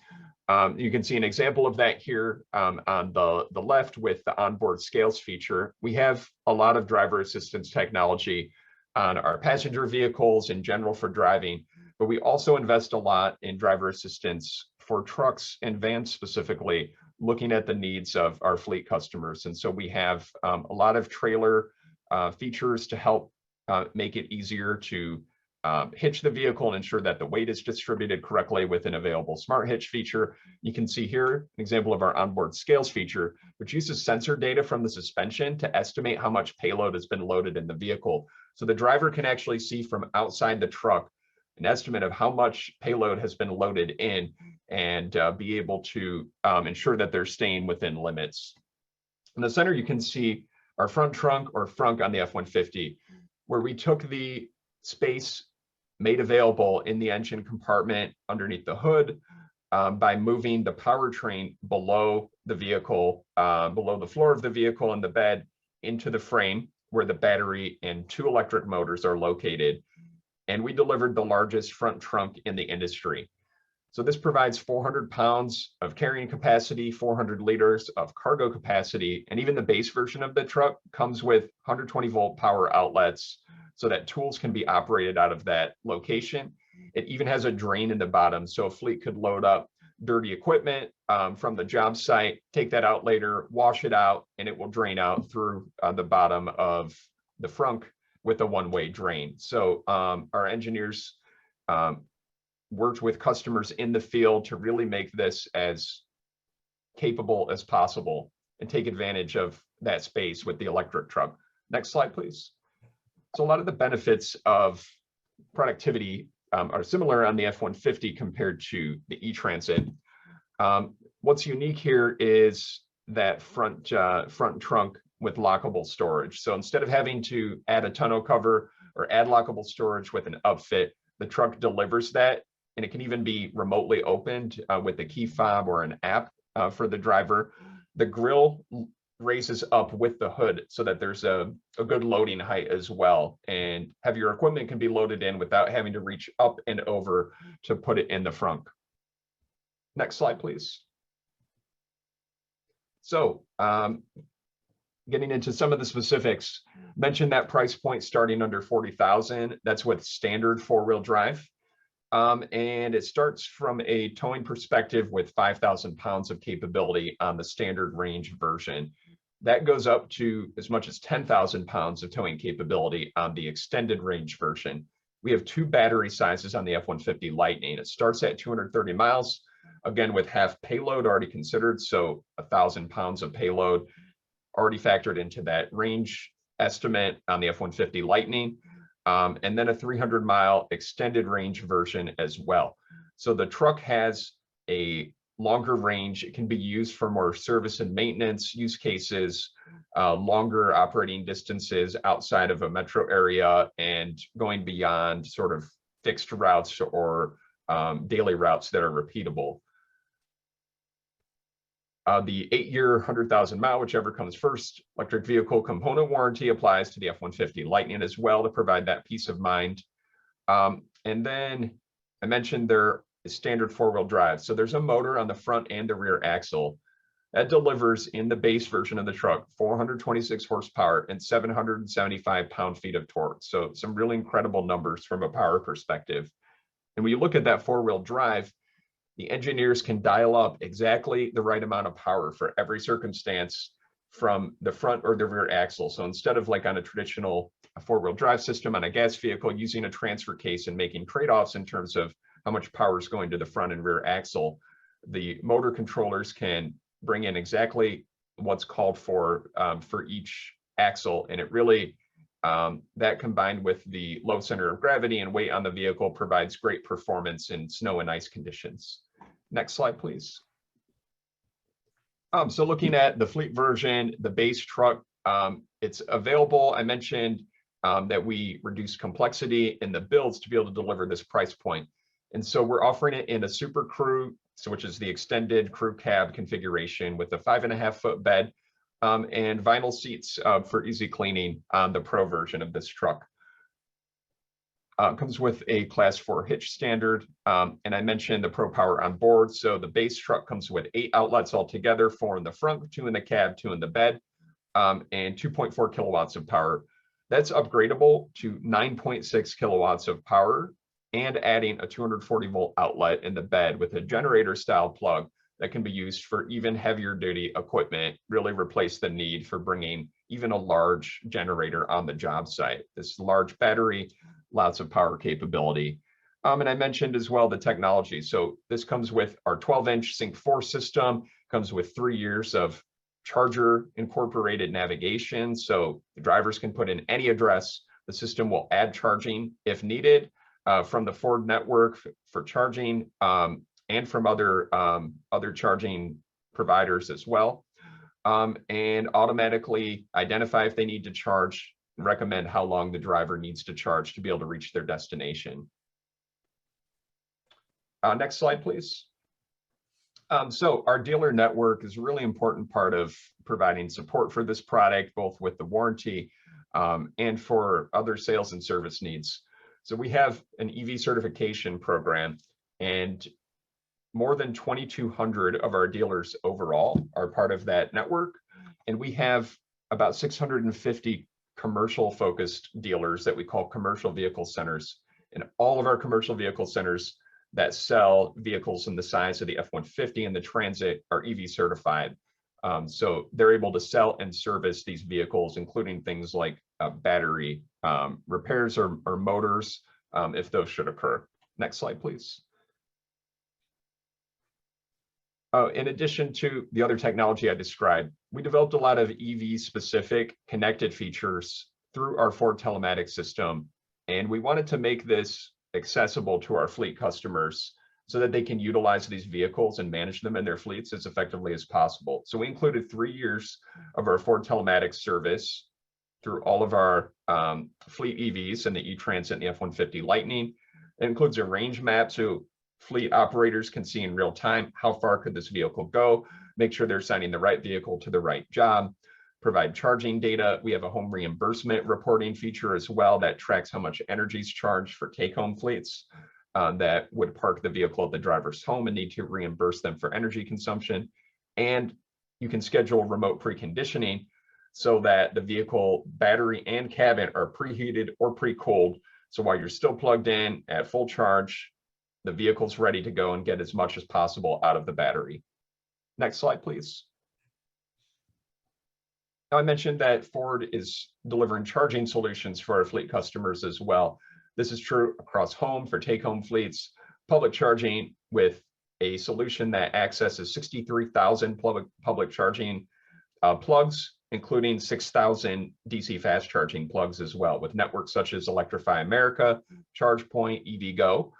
You can see an example of that here on the left with the onboard scales feature. We have a lot of driver assistance technology on our passenger vehicles in general for driving, but we also invest a lot in driver assistance for trucks and vans specifically, looking at the needs of our fleet customers. And so we have a lot of trailer features to help make it easier to hitch the vehicle and ensure that the weight is distributed correctly with an available smart hitch feature. You can see here an example of our onboard scales feature, which uses sensor data from the suspension to estimate how much payload has been loaded in the vehicle. So the driver can actually see from outside the truck an estimate of how much payload has been loaded in and be able to ensure that they're staying within limits. In the center, you can see our front trunk or frunk on the F-150, where we took the space made available in the engine compartment underneath the hood by moving the powertrain below the vehicle, below the floor of the vehicle and the bed into the frame. where the battery and 2 electric motors are located. And we delivered the largest front trunk in the industry. So this provides 400 pounds of carrying capacity, 400 liters of cargo capacity, and even the base version of the truck comes with 120 volt power outlets so that tools can be operated out of that location. It even has a drain in the bottom, so a fleet could load up dirty equipment from the job site, take that out later, wash it out, and it will drain out through the bottom of the frunk with a one-way drain. So our engineers worked with customers in the field to really make this as capable as possible and take advantage of that space with the electric truck. Next slide, please. So a lot of the benefits of productivity are similar on the F-150 compared to the E-Transit. What's unique here is that front trunk with lockable storage. So instead of having to add a tonneau cover or add lockable storage with an upfit, the truck delivers that, and it can even be remotely opened with a key fob or an app for the driver. The grille raises up with the hood so that there's a good loading height as well, and heavier equipment can be loaded in without having to reach up and over to put it in the frunk. Next slide, please. So getting into some of the specifics, mentioned that price point starting under 40,000. That's with standard 4-wheel drive. And it starts from a towing perspective with 5,000 pounds of capability on the standard range version. That goes up to as much as 10,000 pounds of towing capability on the extended range version. We have 2 battery sizes on the F-150 Lightning. It starts at 230 miles, again with half payload already considered, so 1,000 pounds of payload already factored into that range estimate on the F-150 Lightning. And then a 300-mile extended range version as well. So the truck has a longer range. It can be used for more service and maintenance use cases, longer operating distances outside of a metro area, and going beyond sort of fixed routes or daily routes that are repeatable. The 8-year, 100,000 mile, whichever comes first, electric vehicle component warranty applies to the F-150 Lightning as well to provide that peace of mind. And then I mentioned there is standard 4-wheel drive. So there's a motor on the front and the rear axle that delivers in the base version of the truck 426 horsepower and 775 pound-feet of torque. So some really incredible numbers from a power perspective. And when you look at that 4-wheel drive, the engineers can dial up exactly the right amount of power for every circumstance from the front or the rear axle. So instead of like on a traditional 4-wheel drive system on a gas vehicle, using a transfer case and making trade-offs in terms of how much power is going to the front and rear axle, the motor controllers can bring in exactly what's called for each axle. And it really, that combined with the low center of gravity and weight on the vehicle provides great performance in snow and ice conditions. Next slide, please. So looking at the fleet version, the base truck, it's available. I mentioned that we reduce complexity in the builds to be able to deliver this price point. And so we're offering it in a super crew, so which is the extended crew cab configuration with a 5.5-foot bed and vinyl seats for easy cleaning on the Pro version of this truck. Comes with a Class 4 hitch standard, and I mentioned the Pro Power on board. So the base truck comes with 8 outlets altogether, 4 in the front, 2 in the cab, 2 in the bed, and 2.4 kilowatts of power. That's upgradable to 9.6 kilowatts of power and adding a 240 volt outlet in the bed with a generator style plug that can be used for even heavier duty equipment, really replace the need for bringing even a large generator on the job site. This large battery, lots of power capability. And I mentioned as well the technology. So this comes with our 12-inch Sync 4 system, comes with 3 years of charger incorporated navigation. So the drivers can put in any address. The system will add charging if needed from the Ford network for charging and from other charging providers as well. And automatically identify if they need to charge, recommend how long the driver needs to charge to be able to reach their destination. Next slide, please. So our dealer network is a really important part of providing support for this product, both with the warranty, and for other sales and service needs. So we have an EV certification program, and more than 2,200 of our dealers overall are part of that network. And we have about 650 commercial focused dealers that we call commercial vehicle centers. And all of our commercial vehicle centers that sell vehicles in the size of the F-150 and the Transit are EV certified. So they're able to sell and service these vehicles, including things like battery repairs or motors, if those should occur. Next slide, please. In addition to the other technology I described, we developed a lot of EV-specific connected features through our Ford telematics system, and we wanted to make this accessible to our fleet customers so that they can utilize these vehicles and manage them in their fleets as effectively as possible. So we included 3 years of our Ford telematics service through all of our fleet EVs and the E-Transit and the F-150 Lightning. It includes a range map so fleet operators can see in real time how far could this vehicle go, make sure they're assigning the right vehicle to the right job, provide charging data. We have a home reimbursement reporting feature as well that tracks how much energy is charged for take-home fleets that would park the vehicle at the driver's home and need to reimburse them for energy consumption. And you can schedule remote preconditioning so that the vehicle battery and cabin are preheated or pre-cooled. So while you're still plugged in at full charge, the vehicle's ready to go and get as much as possible out of the battery. Next slide, please. Now, I mentioned that Ford is delivering charging solutions for our fleet customers as well. This is true across home for take-home fleets, public charging with a solution that accesses 63,000 public charging plugs, including 6,000 DC fast charging plugs as well, with networks such as Electrify America, ChargePoint, EVgo.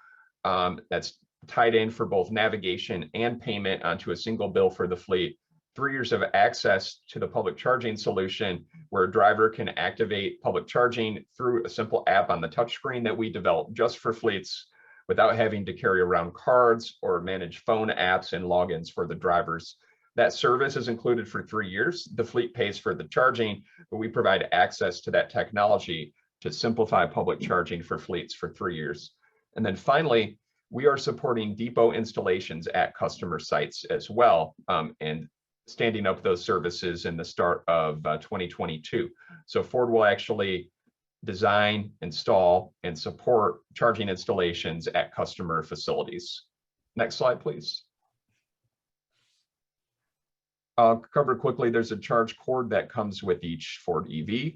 That's tied in for both navigation and payment onto a single bill for the fleet. 3 years of access to the public charging solution where a driver can activate public charging through a simple app on the touchscreen that we developed just for fleets without having to carry around cards or manage phone apps and logins for the drivers. That service is included for 3 years. The fleet pays for the charging, but we provide access to that technology to simplify public charging for fleets for 3 years. And then finally, we are supporting depot installations at customer sites as well, and standing up those services in the start of 2022. So Ford will actually design, install, and support charging installations at customer facilities. Next slide, please. I'll cover quickly, there's a charge cord that comes with each Ford EV.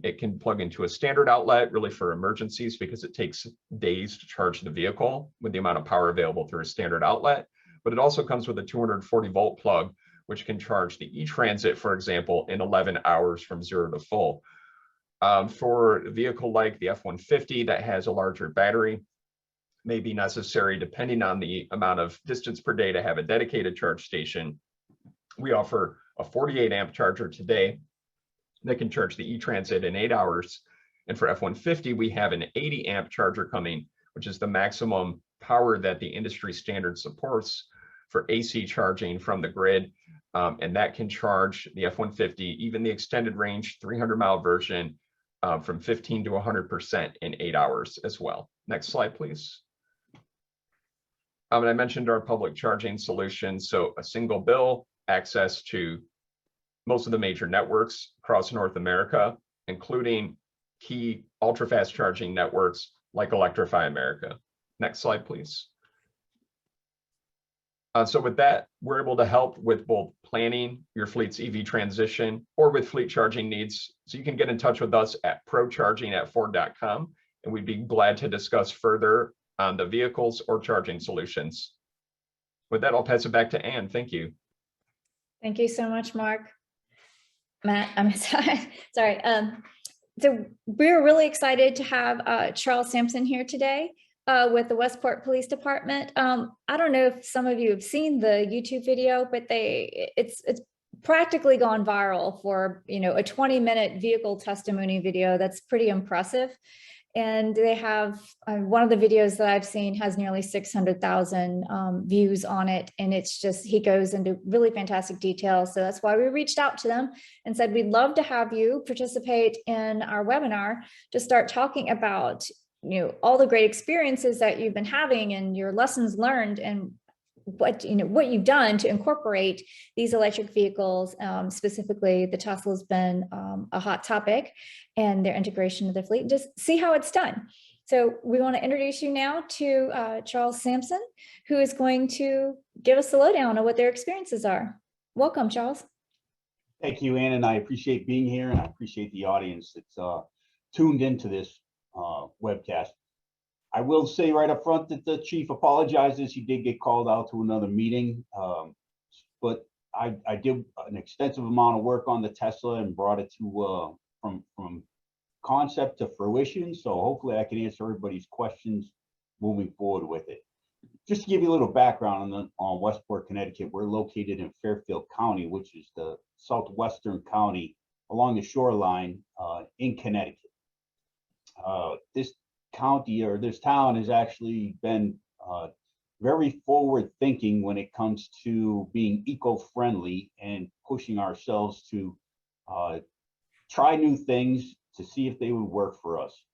It can plug into a standard outlet really for emergencies because it takes days to charge the vehicle with the amount of power available through a standard outlet. But it also comes with a 240 volt plug, which can charge the E-Transit, for example, in 11 hours from 0 to full. For a vehicle like the F-150 that has a larger battery, may be necessary depending on the amount of distance per day to have a dedicated charge station. We offer a 48 amp charger today that can charge the E-Transit in 8 hours. And for F-150, we have an 80 amp charger coming, which is the maximum power that the industry standard supports for AC charging from the grid. And that can charge the F-150, even the extended range 300-mile version, from 15 to 100% in 8 hours as well. Next slide, please. And I mentioned our public charging solution. So a single bill, access to most of the major networks across North America, including key ultra-fast charging networks like Electrify America. Next slide, please. So with that, we're able to help with both planning your fleet's EV transition or with fleet charging needs. So you can get in touch with us at procharging@ford.com, and we'd be glad to discuss further on the vehicles or charging solutions. With that, I'll pass it back to Ann. Thank you. Thank you so much, Mark. Matt, I'm sorry. So we're really excited to have Charles Sampson here today with the Westport Police Department. I don't know if some of you have seen the YouTube video, but it's practically gone viral for a 20-minute vehicle testimony video. That's pretty impressive. And they have one of the videos that I've seen has nearly 600,000 views on it. And it's just, he goes into really fantastic detail. So that's why we reached out to them and said, we'd love to have you participate in our webinar to start talking about, you know, all the great experiences that you've been having and your lessons learned and what, you know, what you've done to incorporate these electric vehicles. Specifically, the Tesla's been a hot topic, and their integration of the fleet, just see how it's done. So we want to introduce you now to Charles Sampson, who is going to give us a lowdown on what their experiences are. Welcome, Charles. Thank you, Ann, and I appreciate being here, and I appreciate the audience that's tuned into this webcast. I will say right up front that the chief apologizes. He did get called out to another meeting, but I did an extensive amount of work on the Tesla and brought it to from concept to fruition. So hopefully I can answer everybody's questions moving forward with it. Just to give you a little background on Westport, Connecticut, we're located in Fairfield County, which is the southwestern county along the shoreline in Connecticut. This county or this town has actually been very forward thinking when it comes to being eco-friendly and pushing ourselves to try new things to see if they would work for us.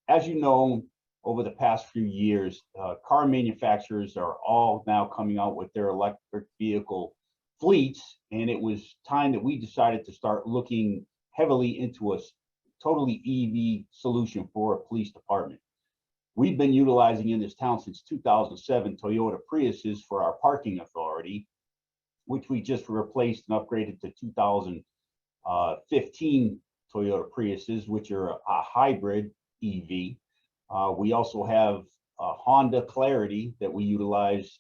As you know, over the past few years, car manufacturers are all now coming out with their electric vehicle fleets, and it was time that we decided to start looking heavily into a totally EV solution for a police department. We've been utilizing in this town since 2007 Toyota Priuses for our parking authority, which we just replaced and upgraded to 2015 Toyota Priuses, which are a hybrid EV. We also have a Honda Clarity that we utilize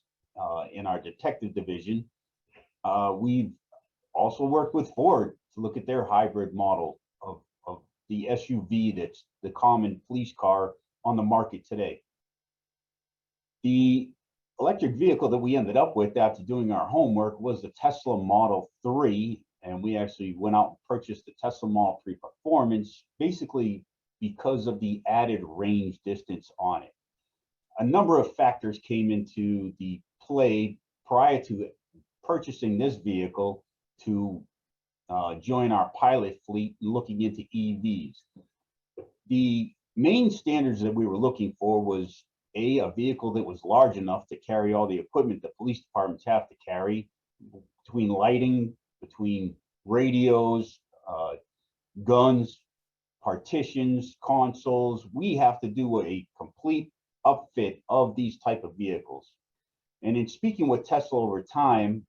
in our detective division. We've also worked with Ford to look at their hybrid model of the SUV that's the common police car on the market today. The electric vehicle that we ended up with after doing our homework was the Tesla Model 3, and we actually went out and purchased the Tesla Model 3 Performance, basically because of the added range distance on it. A number of factors came into the play prior to purchasing this vehicle to join our pilot fleet looking into EVs. The main standards that we were looking for was a vehicle that was large enough to carry all the equipment that police departments have to carry, between lighting, between radios, guns, partitions, consoles. We have to do a complete upfit of these type of vehicles. And in speaking with Tesla over time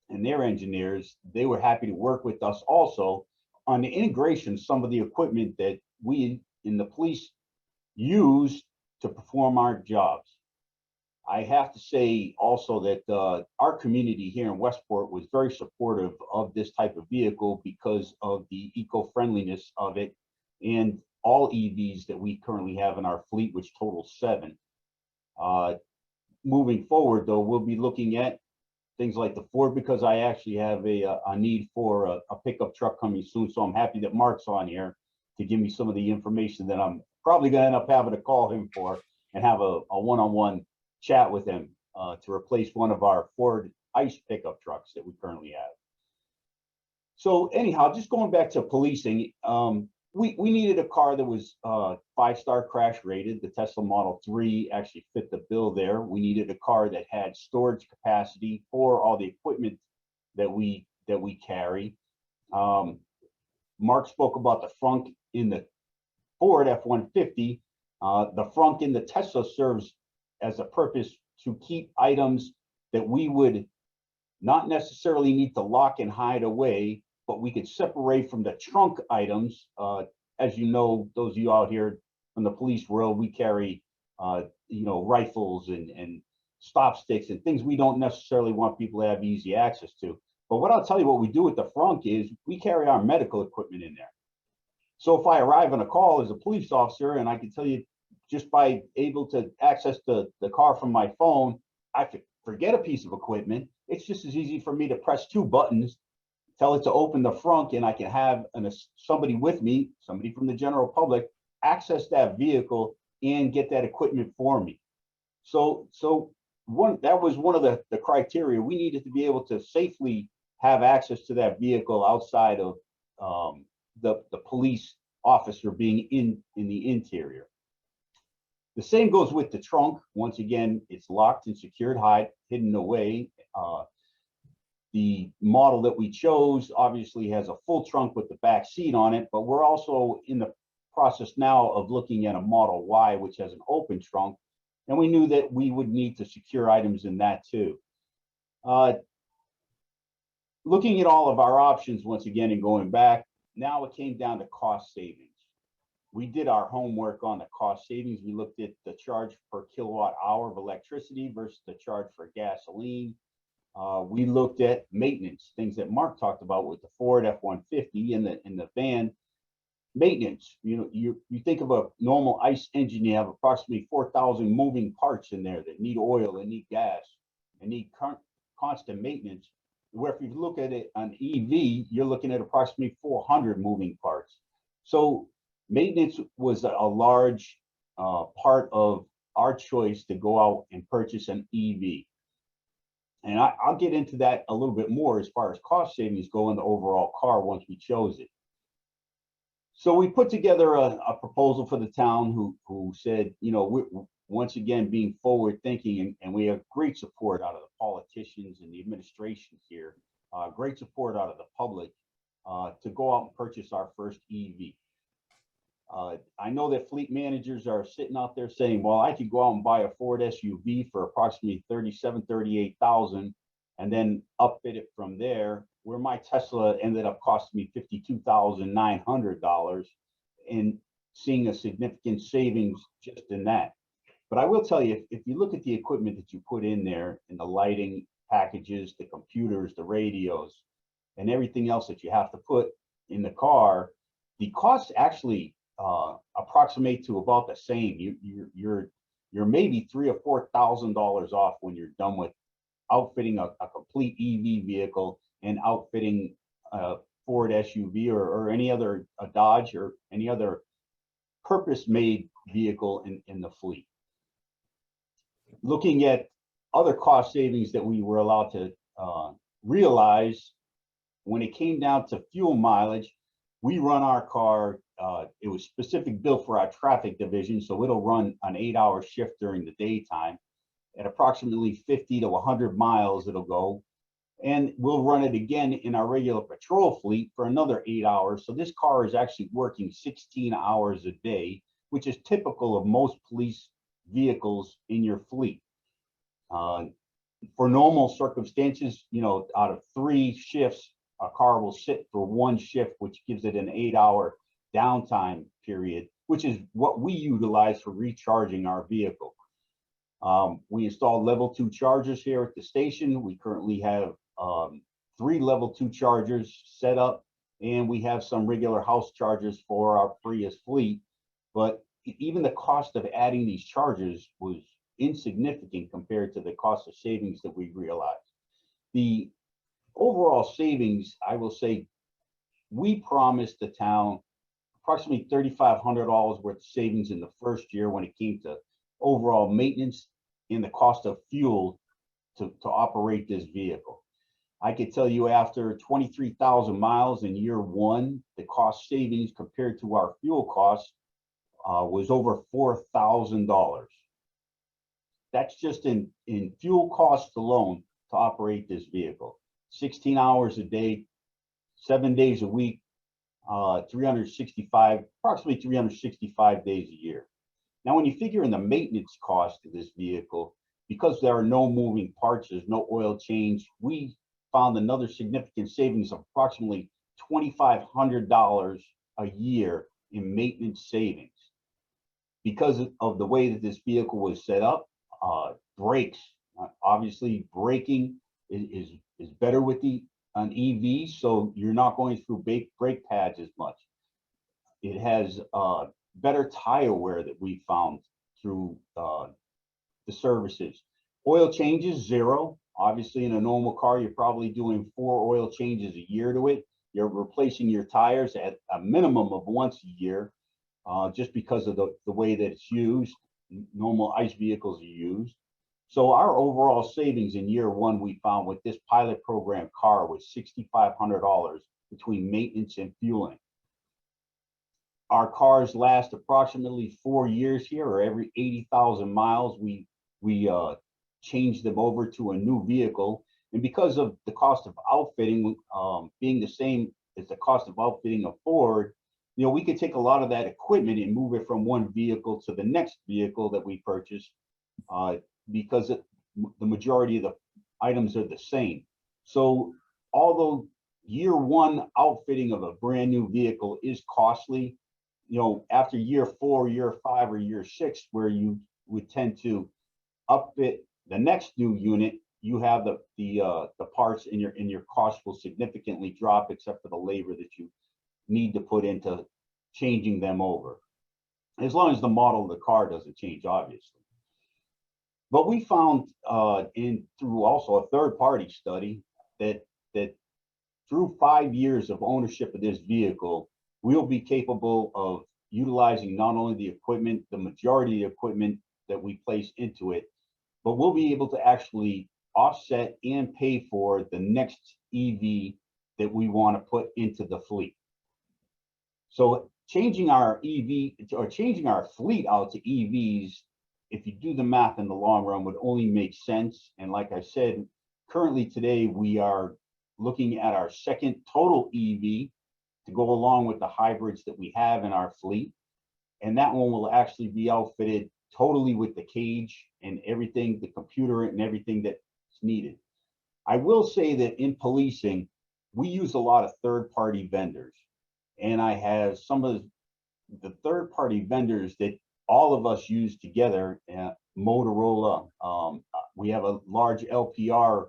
and their engineers, they were happy to work with us also on the integration of some of the equipment that we in the police use to perform our jobs. I have to say also that our community here in Westport was very supportive of this type of vehicle because of the eco-friendliness of it and all EVs that we currently have in our fleet, which totals 7. Moving forward, though, we'll be looking at things like the Ford, because I actually have a need for a pickup truck coming soon. So I'm happy that Mark's on here to give me some of the information that I'm probably going to end up having to call him for and have a one-on-one chat with him to replace one of our Ford ICE pickup trucks that we currently have. So anyhow, just going back to policing, we needed a car that was 5-star crash rated. The Tesla Model 3 actually fit the bill there. We needed a car that had storage capacity for all the equipment that we carry. Mark spoke about the frunk in the Ford F-150. The frunk in the Tesla serves as a purpose to keep items that we would not necessarily need to lock and hide away, but we could separate from the trunk items. As you know, those of you out here from the police world, we carry, rifles and stop sticks and things we don't necessarily want people to have easy access to. But what I'll tell you what we do with the frunk is we carry our medical equipment in there. So if I arrive on a call as a police officer, and I can tell you just by able to access the car from my phone, I could forget a piece of equipment. It's just as easy for me to press 2 buttons, tell it to open the frunk, and I can have somebody with me, somebody from the general public, access that vehicle and get that equipment for me. So that was one of the criteria. We needed to be able to safely have access to that vehicle outside of the police officer being in the interior. The same goes with the trunk. Once again, it's locked and secured, hidden away. The model that we chose obviously has a full trunk with the back seat on it, but we're also in the process now of looking at a Model Y, which has an open trunk, and we knew that we would need to secure items in that too. Looking at all of our options once again and going back, now it came down to cost savings. We did our homework on the cost savings. We looked at the charge per kilowatt hour of electricity versus the charge for gasoline. We looked at maintenance, things that Mark talked about with the Ford F-150 and the van maintenance. You know, you think of a normal ICE engine, you have approximately 4,000 moving parts in there that need oil and need gas and need constant maintenance. Where if you look at it on EV, you're looking at approximately 400 moving parts. So maintenance was a large part of our choice to go out and purchase an EV. And I'll get into that a little bit more as far as cost savings go in the overall car once we chose it. So we put together a proposal for the town who said, you know, we're once again being forward thinking, and we have great support out of the politicians and the administration here, great support out of the public to go out and purchase our first EV. I know that fleet managers are sitting out there saying, well, I could go out and buy a Ford SUV for approximately $38,000 and then upfit it from there, where my Tesla ended up costing me $52,900 and seeing a significant savings just in that. But I will tell you, if you look at the equipment that you put in there and the lighting packages, the computers, the radios, and everything else that you have to put in the car, the costs actually approximate to about the same. You're maybe $3,000 or $4,000 off when you're done with outfitting a complete EV vehicle and outfitting a Ford SUV or any other a Dodge or any other purpose-made vehicle in the fleet. Looking at other cost savings that we were allowed to realize when it came down to fuel mileage, we run our car, it was specific built for our traffic division, so it'll run an 8-hour shift during the daytime. At approximately 50 to 100 miles, it'll go. And we'll run it again in our regular patrol fleet for another 8 hours. So this car is actually working 16 hours a day, which is typical of most police vehicles in your fleet. For normal circumstances, you know, out of 3 shifts, a car will sit for 1 shift, which gives it an 8-hour downtime period, which is what we utilize for recharging our vehicle. We installed level 2 chargers here at the station. We currently have 3 level 2 chargers set up, and we have some regular house chargers for our Prius fleet. But even the cost of adding these chargers was insignificant compared to the cost of savings that we realized. The overall savings, I will say, we promised the town approximately $3,500 worth of savings in the first year when it came to overall maintenance and the cost of fuel to operate this vehicle. I could tell you after 23,000 miles in year 1, the cost savings compared to our fuel costs was over $4,000. That's just in fuel costs alone to operate this vehicle. 16 hours a day, 7 days a week, approximately 365 days a year. Now, when you figure in the maintenance cost of this vehicle, because there are no moving parts, there's no oil change, we found another significant savings of approximately $2,500 a year in maintenance savings. Because of the way that this vehicle was set up, brakes, obviously braking is better with an EV, so you're not going through brake pads as much. It has better tire wear that we found through the services. Oil changes, 0. Obviously, in a normal car, you're probably doing 4 oil changes a year to it. You're replacing your tires at a minimum of once a year. just because of the way that it's used. Normal ICE vehicles are used. So our overall savings in year one, we found with this pilot program car was $6,500 between maintenance and fueling. Our cars last approximately 4 years here, or every 80,000 miles, we change them over to a new vehicle. And because of the cost of outfitting being the same as the cost of outfitting a Ford, we could take a lot of that equipment and move it from one vehicle to the next vehicle that we purchase, because the majority of the items are the same. So although year one outfitting of a brand new vehicle is costly, after year 4, year 5, or year 6, where you would tend to upfit the next new unit, you have the parts, and your cost will significantly drop, except for the labor that you need to put into changing them over, as long as the model of the car doesn't change, obviously. But we found through also a third-party study that through 5 years of ownership of this vehicle, we'll be capable of utilizing not only the equipment, the majority of the equipment that we place into it, but we'll be able to actually offset and pay for the next EV that we want to put into the fleet. So changing our fleet out to EVs, if you do the math in the long run, would only make sense. And like I said, currently today, we are looking at our second total EV to go along with the hybrids that we have in our fleet. And that one will actually be outfitted totally with the cage and everything, the computer and everything that's needed. I will say that in policing, we use a lot of third-party vendors. And I have some of the third-party vendors that all of us use together. Motorola, we have a large LPR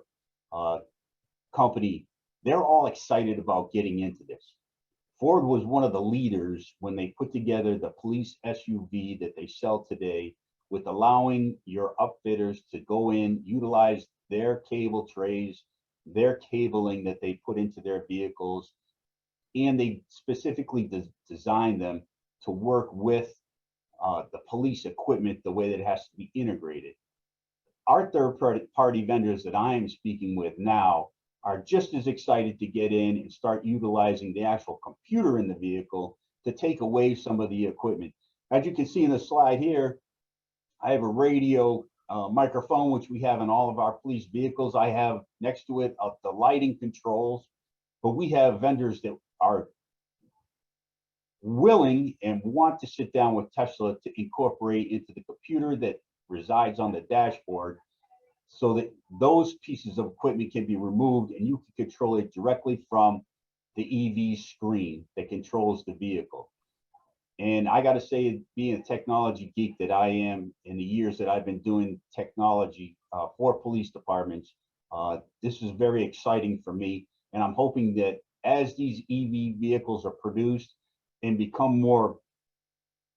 company. They're all excited about getting into this. Ford was one of the leaders when they put together the police SUV that they sell today, with allowing your upfitters to go in, utilize their cable trays, their cabling that they put into their vehicles, and they specifically designed them to work with the police equipment the way that it has to be integrated. Our third-party vendors that I am speaking with now are just as excited to get in and start utilizing the actual computer in the vehicle to take away some of the equipment. As you can see in the slide here, I have a radio microphone, which we have in all of our police vehicles. I have next to it the lighting controls, but we have vendors that are willing and want to sit down with Tesla to incorporate into the computer that resides on the dashboard, so that those pieces of equipment can be removed and you can control it directly from the EV screen that controls the vehicle. And I got to say, being a technology geek that I am, in the years that I've been doing technology for police departments, this is very exciting for me. And I'm hoping that as these EV vehicles are produced and become more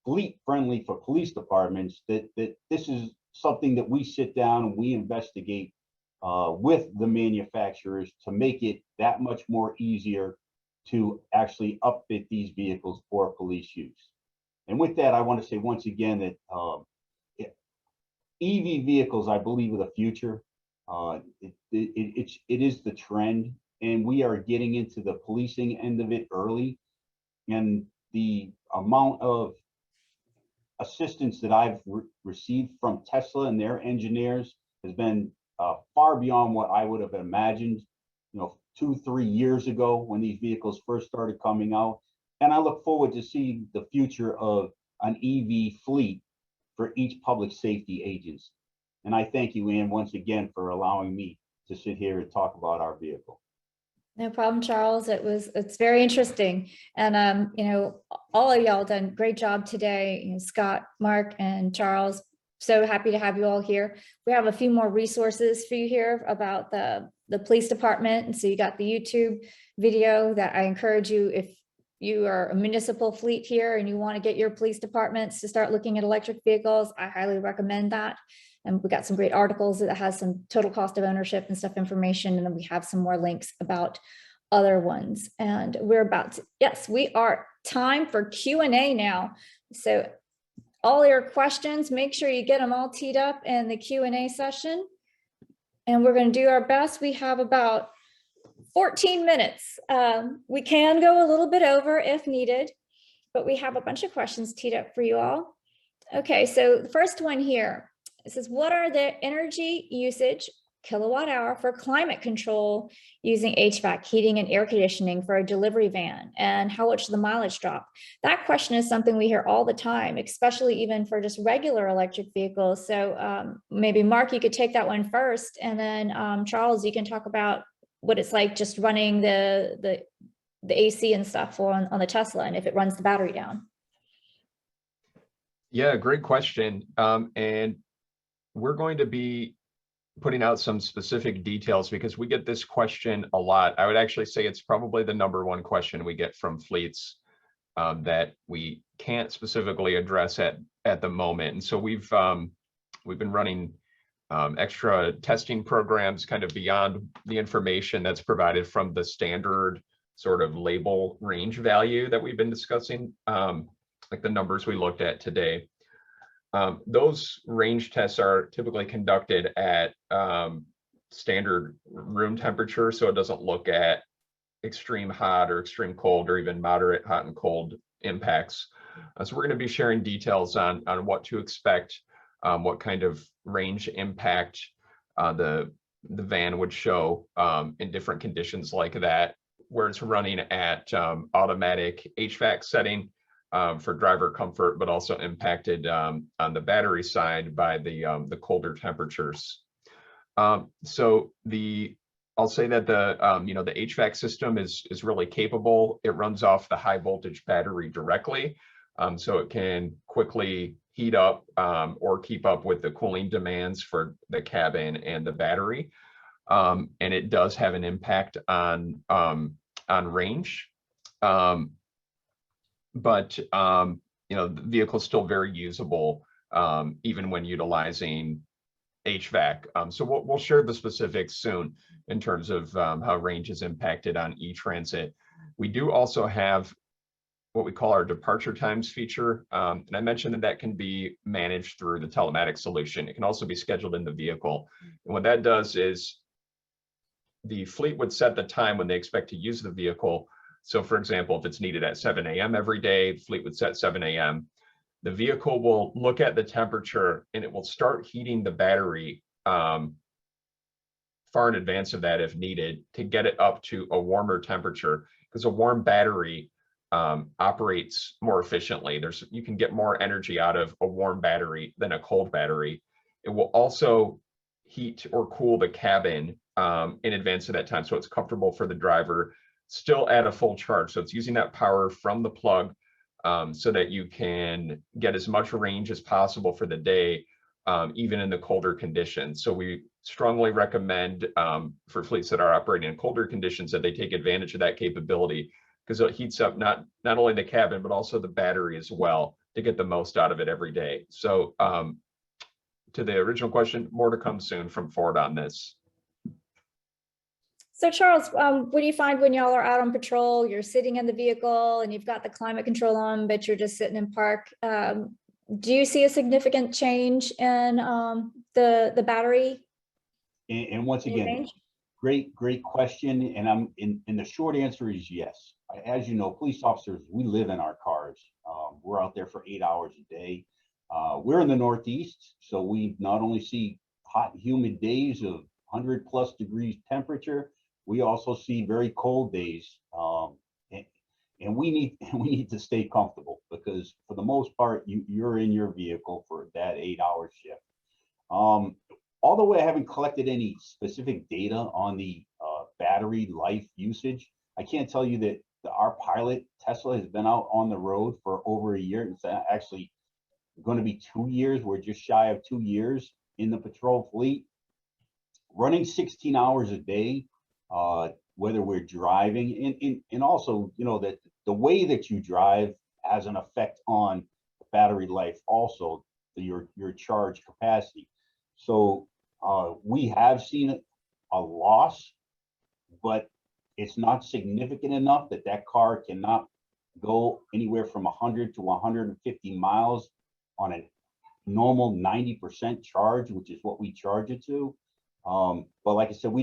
fleet friendly for police departments, that this is something that we sit down and we investigate with the manufacturers to make it that much more easier to actually upfit these vehicles for police use. And with that, I want to say once again that EV vehicles, I believe, are the future. It is the trend, and we are getting into the policing end of it early. And the amount of assistance that I've received from Tesla and their engineers has been far beyond what I would have imagined, 2-3 years ago when these vehicles first started coming out. And I look forward to seeing the future of an EV fleet for each public safety agency. And I thank you, Ann, once again for allowing me to sit here and talk about our vehicle. No problem, Charles. It's very interesting. And, all of y'all done a great job today. Scott, Mark, and Charles, so happy to have you all here. We have a few more resources for you here about the police department. And so you got the YouTube video that I encourage you, if you are a municipal fleet here and you want to get your police departments to start looking at electric vehicles, I highly recommend that. And we got some great articles that has some total cost of ownership and stuff information. And then we have some more links about other ones. And we're about to, yes, we are time for Q&A now. So all your questions, make sure you get them all teed up in the Q&A session. And we're going to do our best. We have about 14 minutes. We can go a little bit over if needed, but we have a bunch of questions teed up for you all. Okay, so the first one here, it says, what are the energy usage kilowatt hour for climate control using HVAC, heating and air conditioning for a delivery van, and how much the mileage drop? That question is something we hear all the time, especially even for just regular electric vehicles. So maybe Mark, you could take that one first, and then Charles, you can talk about what it's like just running the AC and stuff on the Tesla, and if it runs the battery down. Yeah, great question. And we're going to be putting out some specific details because we get this question a lot. I would actually say it's probably the #1 question we get from fleets that we can't specifically address at the moment. And so we've been running extra testing programs kind of beyond the information that's provided from the standard sort of label range value that we've been discussing, like the numbers we looked at today. Those range tests are typically conducted at standard room temperature, so it doesn't look at extreme hot or extreme cold or even moderate hot and cold impacts. So we're going to be sharing details on what to expect, what kind of range impact the van would show in different conditions like that, where it's running at automatic HVAC setting for driver comfort, but also impacted on the battery side by the colder temperatures. So I'll say that the HVAC system is really capable. It runs off the high voltage battery directly, so it can quickly heat up or keep up with the cooling demands for the cabin and the battery, and it does have an impact on range. But the vehicle is still very usable even when utilizing HVAC. So we'll share the specifics soon in terms of how range is impacted on e-Transit. We do also have what we call our departure times feature, and I mentioned that can be managed through the telematics solution. It can also be scheduled in the vehicle, and what that does is the fleet would set the time when they expect to use the vehicle. So for example, if it's needed at 7 a.m. every day, the fleet would set 7 a.m. The vehicle will look at the temperature and it will start heating the battery far in advance of that if needed to get it up to a warmer temperature, because a warm battery operates more efficiently. You can get more energy out of a warm battery than a cold battery. It will also heat or cool the cabin in advance of that time, so it's comfortable for the driver, still at a full charge. So it's using that power from the plug so that you can get as much range as possible for the day, even in the colder conditions. So we strongly recommend for fleets that are operating in colder conditions that they take advantage of that capability, because it heats up not only the cabin, but also the battery as well to get the most out of it every day. So to the original question, more to come soon from Ford on this. So Charles, what do you find when y'all are out on patrol? You're sitting in the vehicle and you've got the climate control on, but you're just sitting in park. Do you see a significant change in the battery? And once again, great question. And the short answer is yes. As you know, police officers, we live in our cars. We're out there for 8 hours a day. We're in the Northeast, so we not only see hot, humid days of 100+ degrees temperature, we also see very cold days, and we need to stay comfortable, because for the most part you're in your vehicle for that 8-hour shift. Although I haven't collected any specific data on the battery life usage, I can't tell you that our pilot Tesla has been out on the road for over a year. It's actually going to be 2 years. We're just shy of 2 years in the patrol fleet, running 16 hours a day, whether we're driving, and also, that the way that you drive has an effect on the battery life, also your charge capacity. So we have seen a loss, but it's not significant enough that car cannot go anywhere from 100 to 150 miles on a normal 90% charge, which is what we charge it to. But like I said,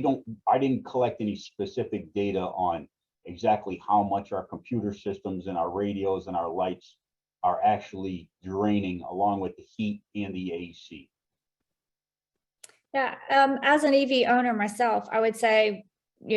I didn't collect any specific data on exactly how much our computer systems and our radios and our lights are actually draining, along with the heat and the AC. Yeah, as an EV owner myself, I would say,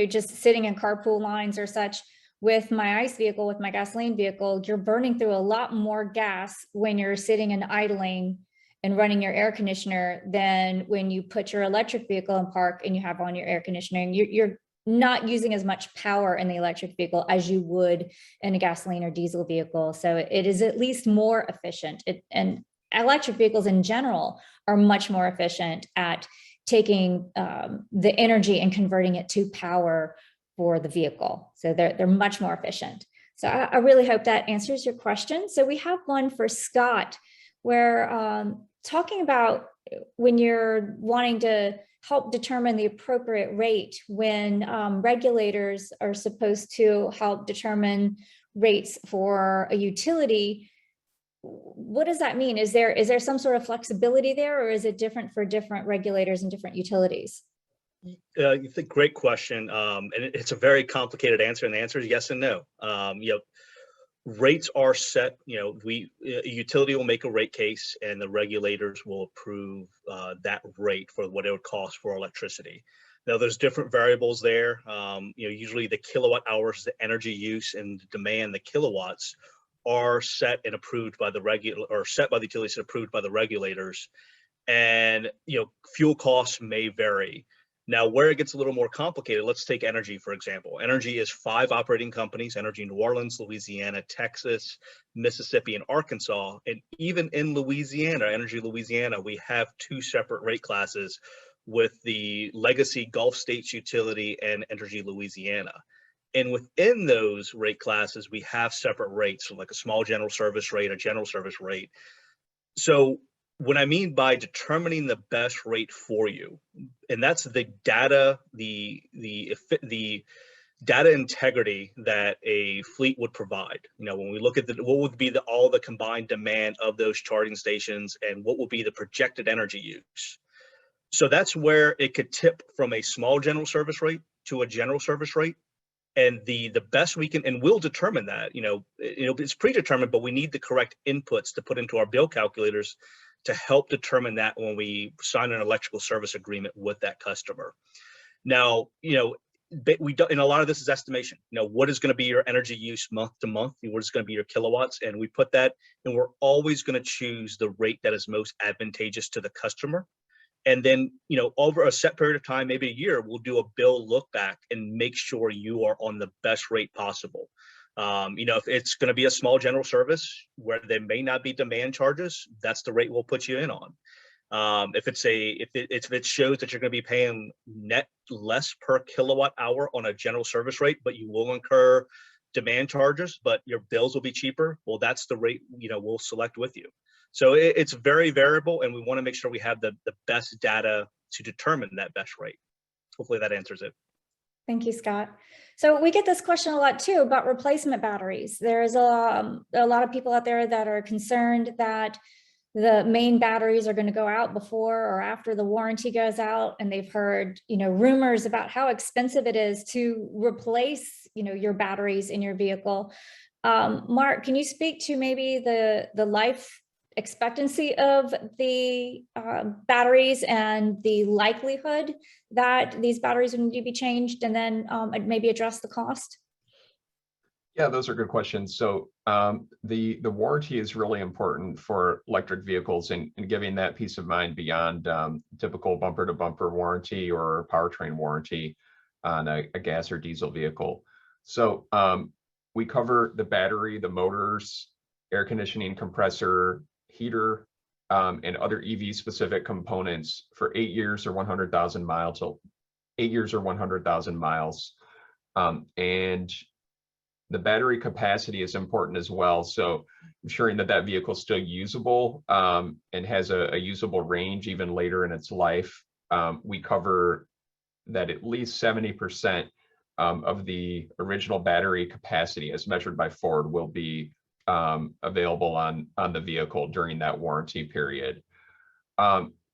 just sitting in carpool lines or such with my ICE vehicle, with my gasoline vehicle, you're burning through a lot more gas when you're sitting and idling and running your air conditioner than when you put your electric vehicle in park and you have on your air conditioning. You're not using as much power in the electric vehicle as you would in a gasoline or diesel vehicle. So it is at least more efficient. And electric vehicles in general are much more efficient at taking the energy and converting it to power for the vehicle. So they're much more efficient. So I really hope that answers your question. So we have one for Scott, where talking about when you're wanting to help determine the appropriate rate, when regulators are supposed to help determine rates for a utility, what does that mean? Is there some sort of flexibility there, or is it different for different regulators and different utilities? Great question. And it's a very complicated answer, and the answer is yes and no. Rates are set, a utility will make a rate case and the regulators will approve that rate for what it would cost for electricity. Now there's different variables there. Usually the kilowatt hours, the energy use and the demand, the kilowatts are set and approved by the set by the utilities and approved by the regulators. And, fuel costs may vary. Now, where it gets a little more complicated, let's take Entergy, for example. Entergy is 5 operating companies: Entergy New Orleans, Louisiana, Texas, Mississippi, and Arkansas. And even in Louisiana, Entergy Louisiana, we have 2 separate rate classes with the legacy Gulf States utility and Entergy Louisiana. And within those rate classes, we have separate rates, so like a small general service rate, a general service rate. So what I mean by determining the best rate for you, and that's the data, the data integrity that a fleet would provide. When we look at what would be all the combined demand of those charging stations and what will be the projected energy use. So that's where it could tip from a small general service rate to a general service rate. And the best we can, and we'll determine that, it's predetermined, but we need the correct inputs to put into our bill calculators to help determine that when we sign an electrical service agreement with that customer. Now, we don't, and a lot of this is estimation. What is going to be your energy use month to month? What is going to be your kilowatts? And we put that, and we're always going to choose the rate that is most advantageous to the customer. And then, over a set period of time, maybe a year, we'll do a bill look back and make sure you are on the best rate possible. If it's going to be a small general service where there may not be demand charges, that's the rate we'll put you in on. If it shows that you're going to be paying net less per kilowatt hour on a general service rate, but you will incur demand charges, but your bills will be cheaper, well, that's the rate we'll select with you. So it's very variable, and we want to make sure we have the best data to determine that best rate. Hopefully that answers it. Thank you, Scott. So we get this question a lot too about replacement batteries. There's a lot of people out there that are concerned that the main batteries are going to go out before or after the warranty goes out, and they've heard rumors about how expensive it is to replace your batteries in your vehicle. Mark, can you speak to maybe the life expectancy of the batteries and the likelihood that these batteries would need to be changed, and then maybe address the cost? Yeah, those are good questions. So the warranty is really important for electric vehicles, and giving that peace of mind beyond typical bumper to bumper warranty or powertrain warranty on a gas or diesel vehicle. So we cover the battery, the motors, air conditioning, compressor, heater, and other EV specific components for 8 years or 100,000 miles. So 8 years or 100,000 miles. And the battery capacity is important as well. So ensuring that vehicle is still usable and has a usable range even later in its life. We cover that at least 70% of the original battery capacity as measured by Ford will be available on the vehicle during that warranty period.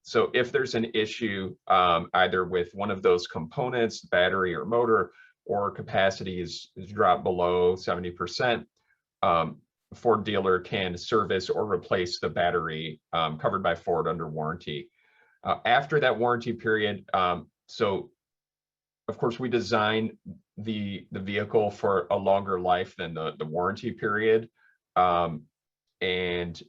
So if there's an issue either with one of those components, battery or motor, or capacity is dropped below 70%, Ford dealer can service or replace the battery covered by Ford under warranty. After that warranty period, so of course we design the vehicle for a longer life than the warranty period. And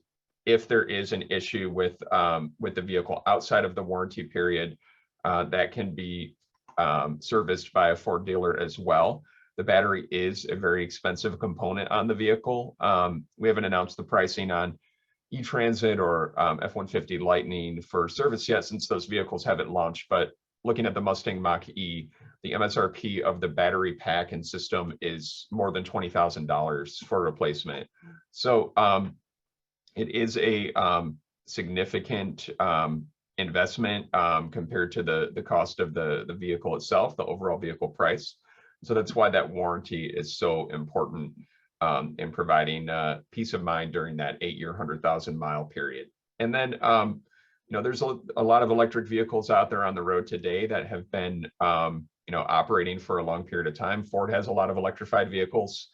if there is an issue with the vehicle outside of the warranty period, that can be serviced by a Ford dealer as well. The battery is a very expensive component on the vehicle. We haven't announced the pricing on E-Transit or F-150 Lightning for service yet, since those vehicles haven't launched. But looking at the Mustang Mach-E, the MSRP of the battery pack and system is more than $20,000 for replacement. So it is a significant investment compared to the cost of the vehicle itself, the overall vehicle price. So that's why that warranty is so important in providing peace of mind during that 8-year, 100,000-mile period. And then, there's a lot of electric vehicles out there on the road today that have been, operating for a long period of time. Ford has a lot of electrified vehicles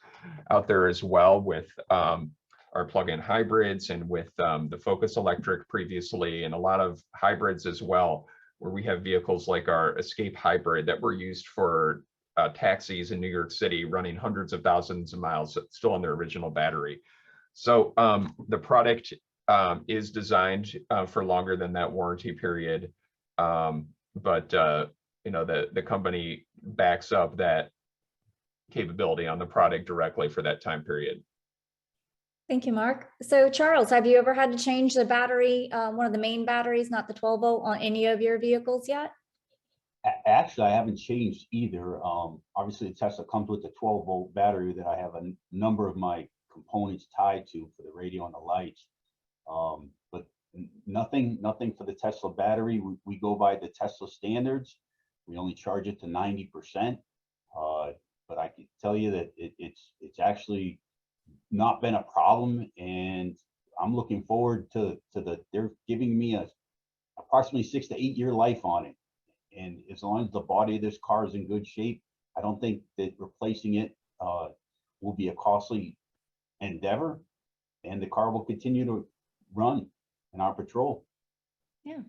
out there as well, with our plug-in hybrids and with the Focus Electric previously, and a lot of hybrids as well, where we have vehicles like our Escape Hybrid that were used for taxis in New York City, running hundreds of thousands of miles still on their original battery. So the product is designed for longer than that warranty period, but the company backs up that capability on the product directly for that time period. Thank you, Mark. So Charles, have you ever had to change the battery, one of the main batteries, not the 12 volt, on any of your vehicles yet? Actually, I haven't changed either. Obviously, the Tesla comes with a 12 volt battery that I have a number of my components tied to for the radio and the lights. But nothing for the Tesla battery. We go by the Tesla standards. We only charge it to 90%. But I can tell you that it's actually not been a problem, and I'm looking forward to they're giving me approximately 6 to 8 year life on it. And as long as the body of this car is in good shape, I don't think that replacing it will be a costly endeavor, and the car will continue to run in our patrol. Yeah,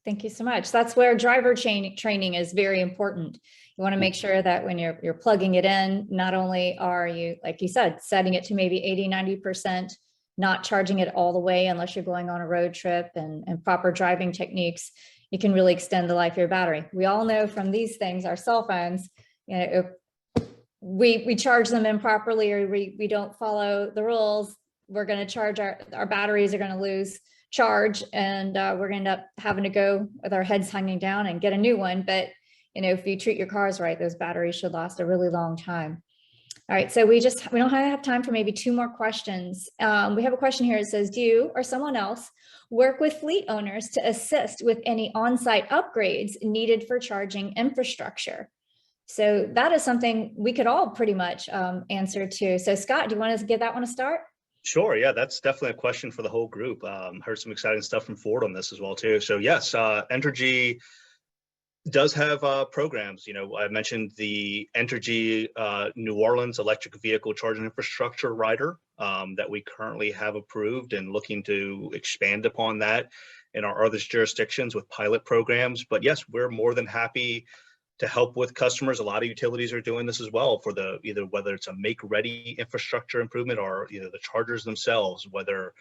thank you so much. That's where driver training is very important. You want to make sure that when you're plugging it in, not only are you, like you said, setting it to maybe 80–90%, not charging it all the way unless you're going on a road trip, and proper driving techniques, you can really extend the life of your battery. We all know from these things, our cell phones, if we charge them improperly, or we don't follow the rules, we're going to charge our batteries are going to lose charge, and we're going to end up having to go with our heads hanging down and get a new one. But if you treat your cars right, those batteries should last a really long time. All right, so we don't have time for maybe 2 more questions. We have a question here. It says, do you or someone else work with fleet owners to assist with any on-site upgrades needed for charging infrastructure? So that is something we could all pretty much answer to. So Scott, do you want to give that one a start? Sure. Yeah, that's definitely a question for the whole group. Heard some exciting stuff from Ford on this as well, too. So yes, Entergy does have programs. I mentioned the Entergy New Orleans electric vehicle charging infrastructure rider that we currently have approved, and looking to expand upon that in our other jurisdictions with pilot programs. But yes, we're more than happy to help with customers. A lot of utilities are doing this as well for whether it's a make-ready infrastructure improvement, or the chargers themselves, whether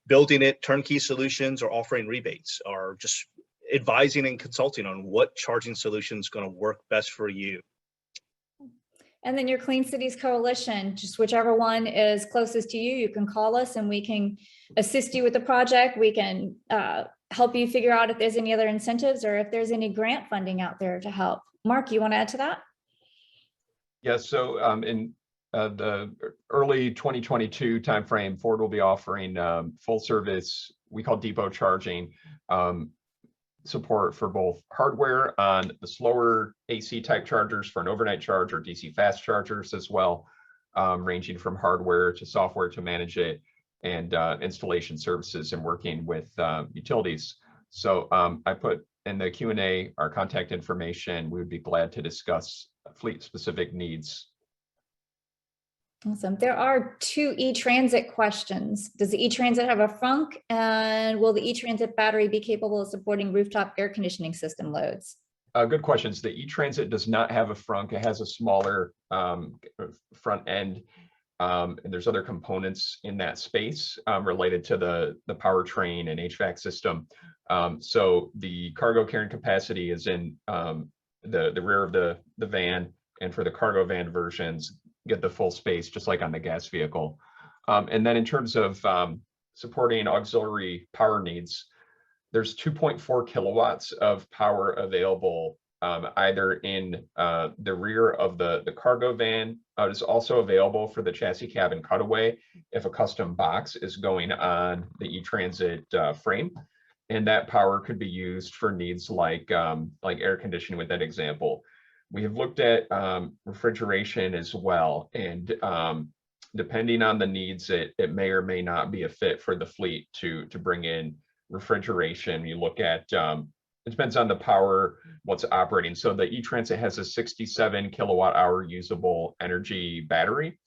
building it, turnkey solutions, or offering rebates, or just advising and consulting on what charging solution is going to work best for you. And then your Clean Cities Coalition, just whichever one is closest to you, you can call us and we can assist you with the project. We can help you figure out if there's any other incentives, or if there's any grant funding out there to help. Mark, you want to add to that? Yes. So in the early 2022 timeframe, Ford will be offering full service, we call depot charging, support for both hardware on the slower AC type chargers for an overnight charge or DC fast chargers as well, ranging from hardware to software to manage it, and installation services and working with utilities. So I put in the Q&A our contact information. We would be glad to discuss fleet specific needs. Awesome. There are 2 E-Transit questions. Does the E-Transit have a frunk, and will the E-Transit battery be capable of supporting rooftop air conditioning system loads? Good questions. The E-Transit does not have a frunk. It has a smaller front end, and there's other components in that space related to the powertrain and HVAC system. So the cargo carrying capacity is in the rear of the van, and for the cargo van versions, get the full space just like on the gas vehicle. And then in terms of supporting auxiliary power needs, there's 2.4 kilowatts of power available either in the rear of the cargo van. It is also available for the chassis cabin cutaway if a custom box is going on the E-Transit frame. And that power could be used for needs like air conditioning with that example. We have looked at refrigeration as well, and depending on the needs, it may or may not be a fit for the fleet to bring in refrigeration. You look at, it depends on the power, what's operating. So the E-Transit has a 67 kilowatt hour usable energy battery.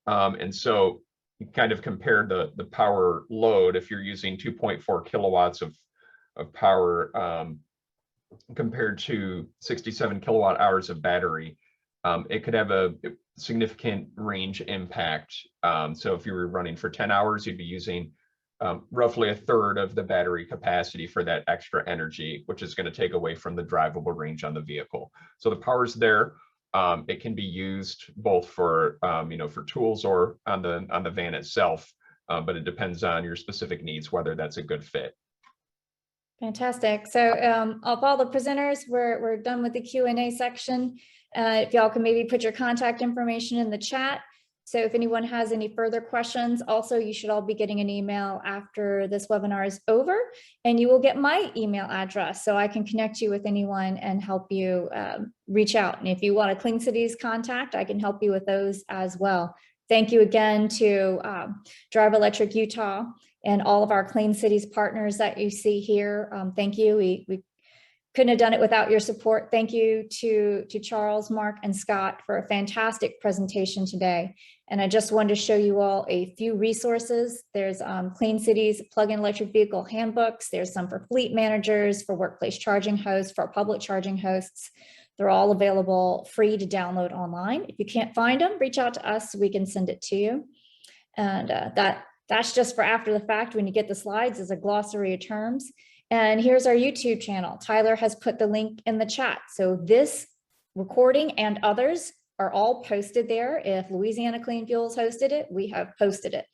And so you kind of compare the power load if you're using 2.4 kilowatts of power compared to 67 kilowatt hours of battery, it could have a significant range impact. So if you were running for 10 hours, you'd be using roughly a third of the battery capacity for that extra energy, which is going to take away from the drivable range on the vehicle. So the power's there. It can be used both for for tools or on the van itself, but it depends on your specific needs whether that's a good fit. Fantastic. So of all the presenters, we're done with the Q&A section. If y'all can maybe put your contact information in the chat. So if anyone has any further questions, also you should all be getting an email after this webinar is over, and you will get my email address so I can connect you with anyone and help you reach out. And if you want a Clean Cities contact, I can help you with those as well. Thank you again to Drive Electric Utah and all of our Clean Cities partners that you see here. Thank you. We couldn't have done it without your support. Thank you to Charles, Mark, and Scott for a fantastic presentation today. And I just wanted to show you all a few resources. There's Clean Cities plug-in electric vehicle handbooks. There's some for fleet managers, for workplace charging hosts, for public charging hosts. They're all available free to download online. If you can't find them, reach out to us so we can send it to you. And that's just for after the fact. When you get the slides, as a glossary of terms. And here's our YouTube channel. Tyler has put the link in the chat. So this recording and others are all posted there. If Louisiana Clean Fuels hosted it, we have posted it.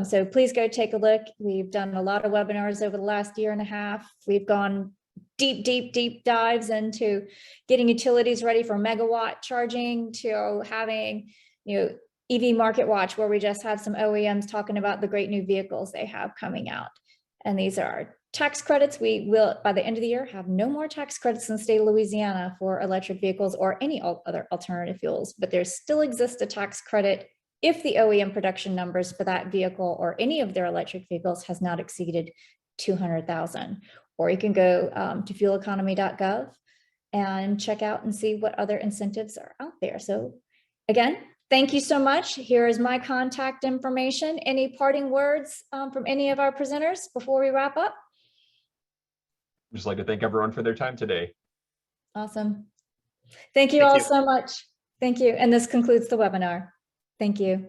So please go take a look. We've done a lot of webinars over the last year and a half. We've gone deep dives into getting utilities ready for megawatt charging, to having, EV Market Watch, where we just have some OEMs talking about the great new vehicles they have coming out. And these are our tax credits. We will, by the end of the year, have no more tax credits in the state of Louisiana for electric vehicles or any other alternative fuels, but there still exists a tax credit if the OEM production numbers for that vehicle or any of their electric vehicles has not exceeded 200,000. Or you can go to fueleconomy.gov and check out and see what other incentives are out there. So again, thank you so much. Here is my contact information. Any parting words from any of our presenters before we wrap up? I'd just like to thank everyone for their time today. Awesome. Thank you all so much. Thank you. And this concludes the webinar. Thank you.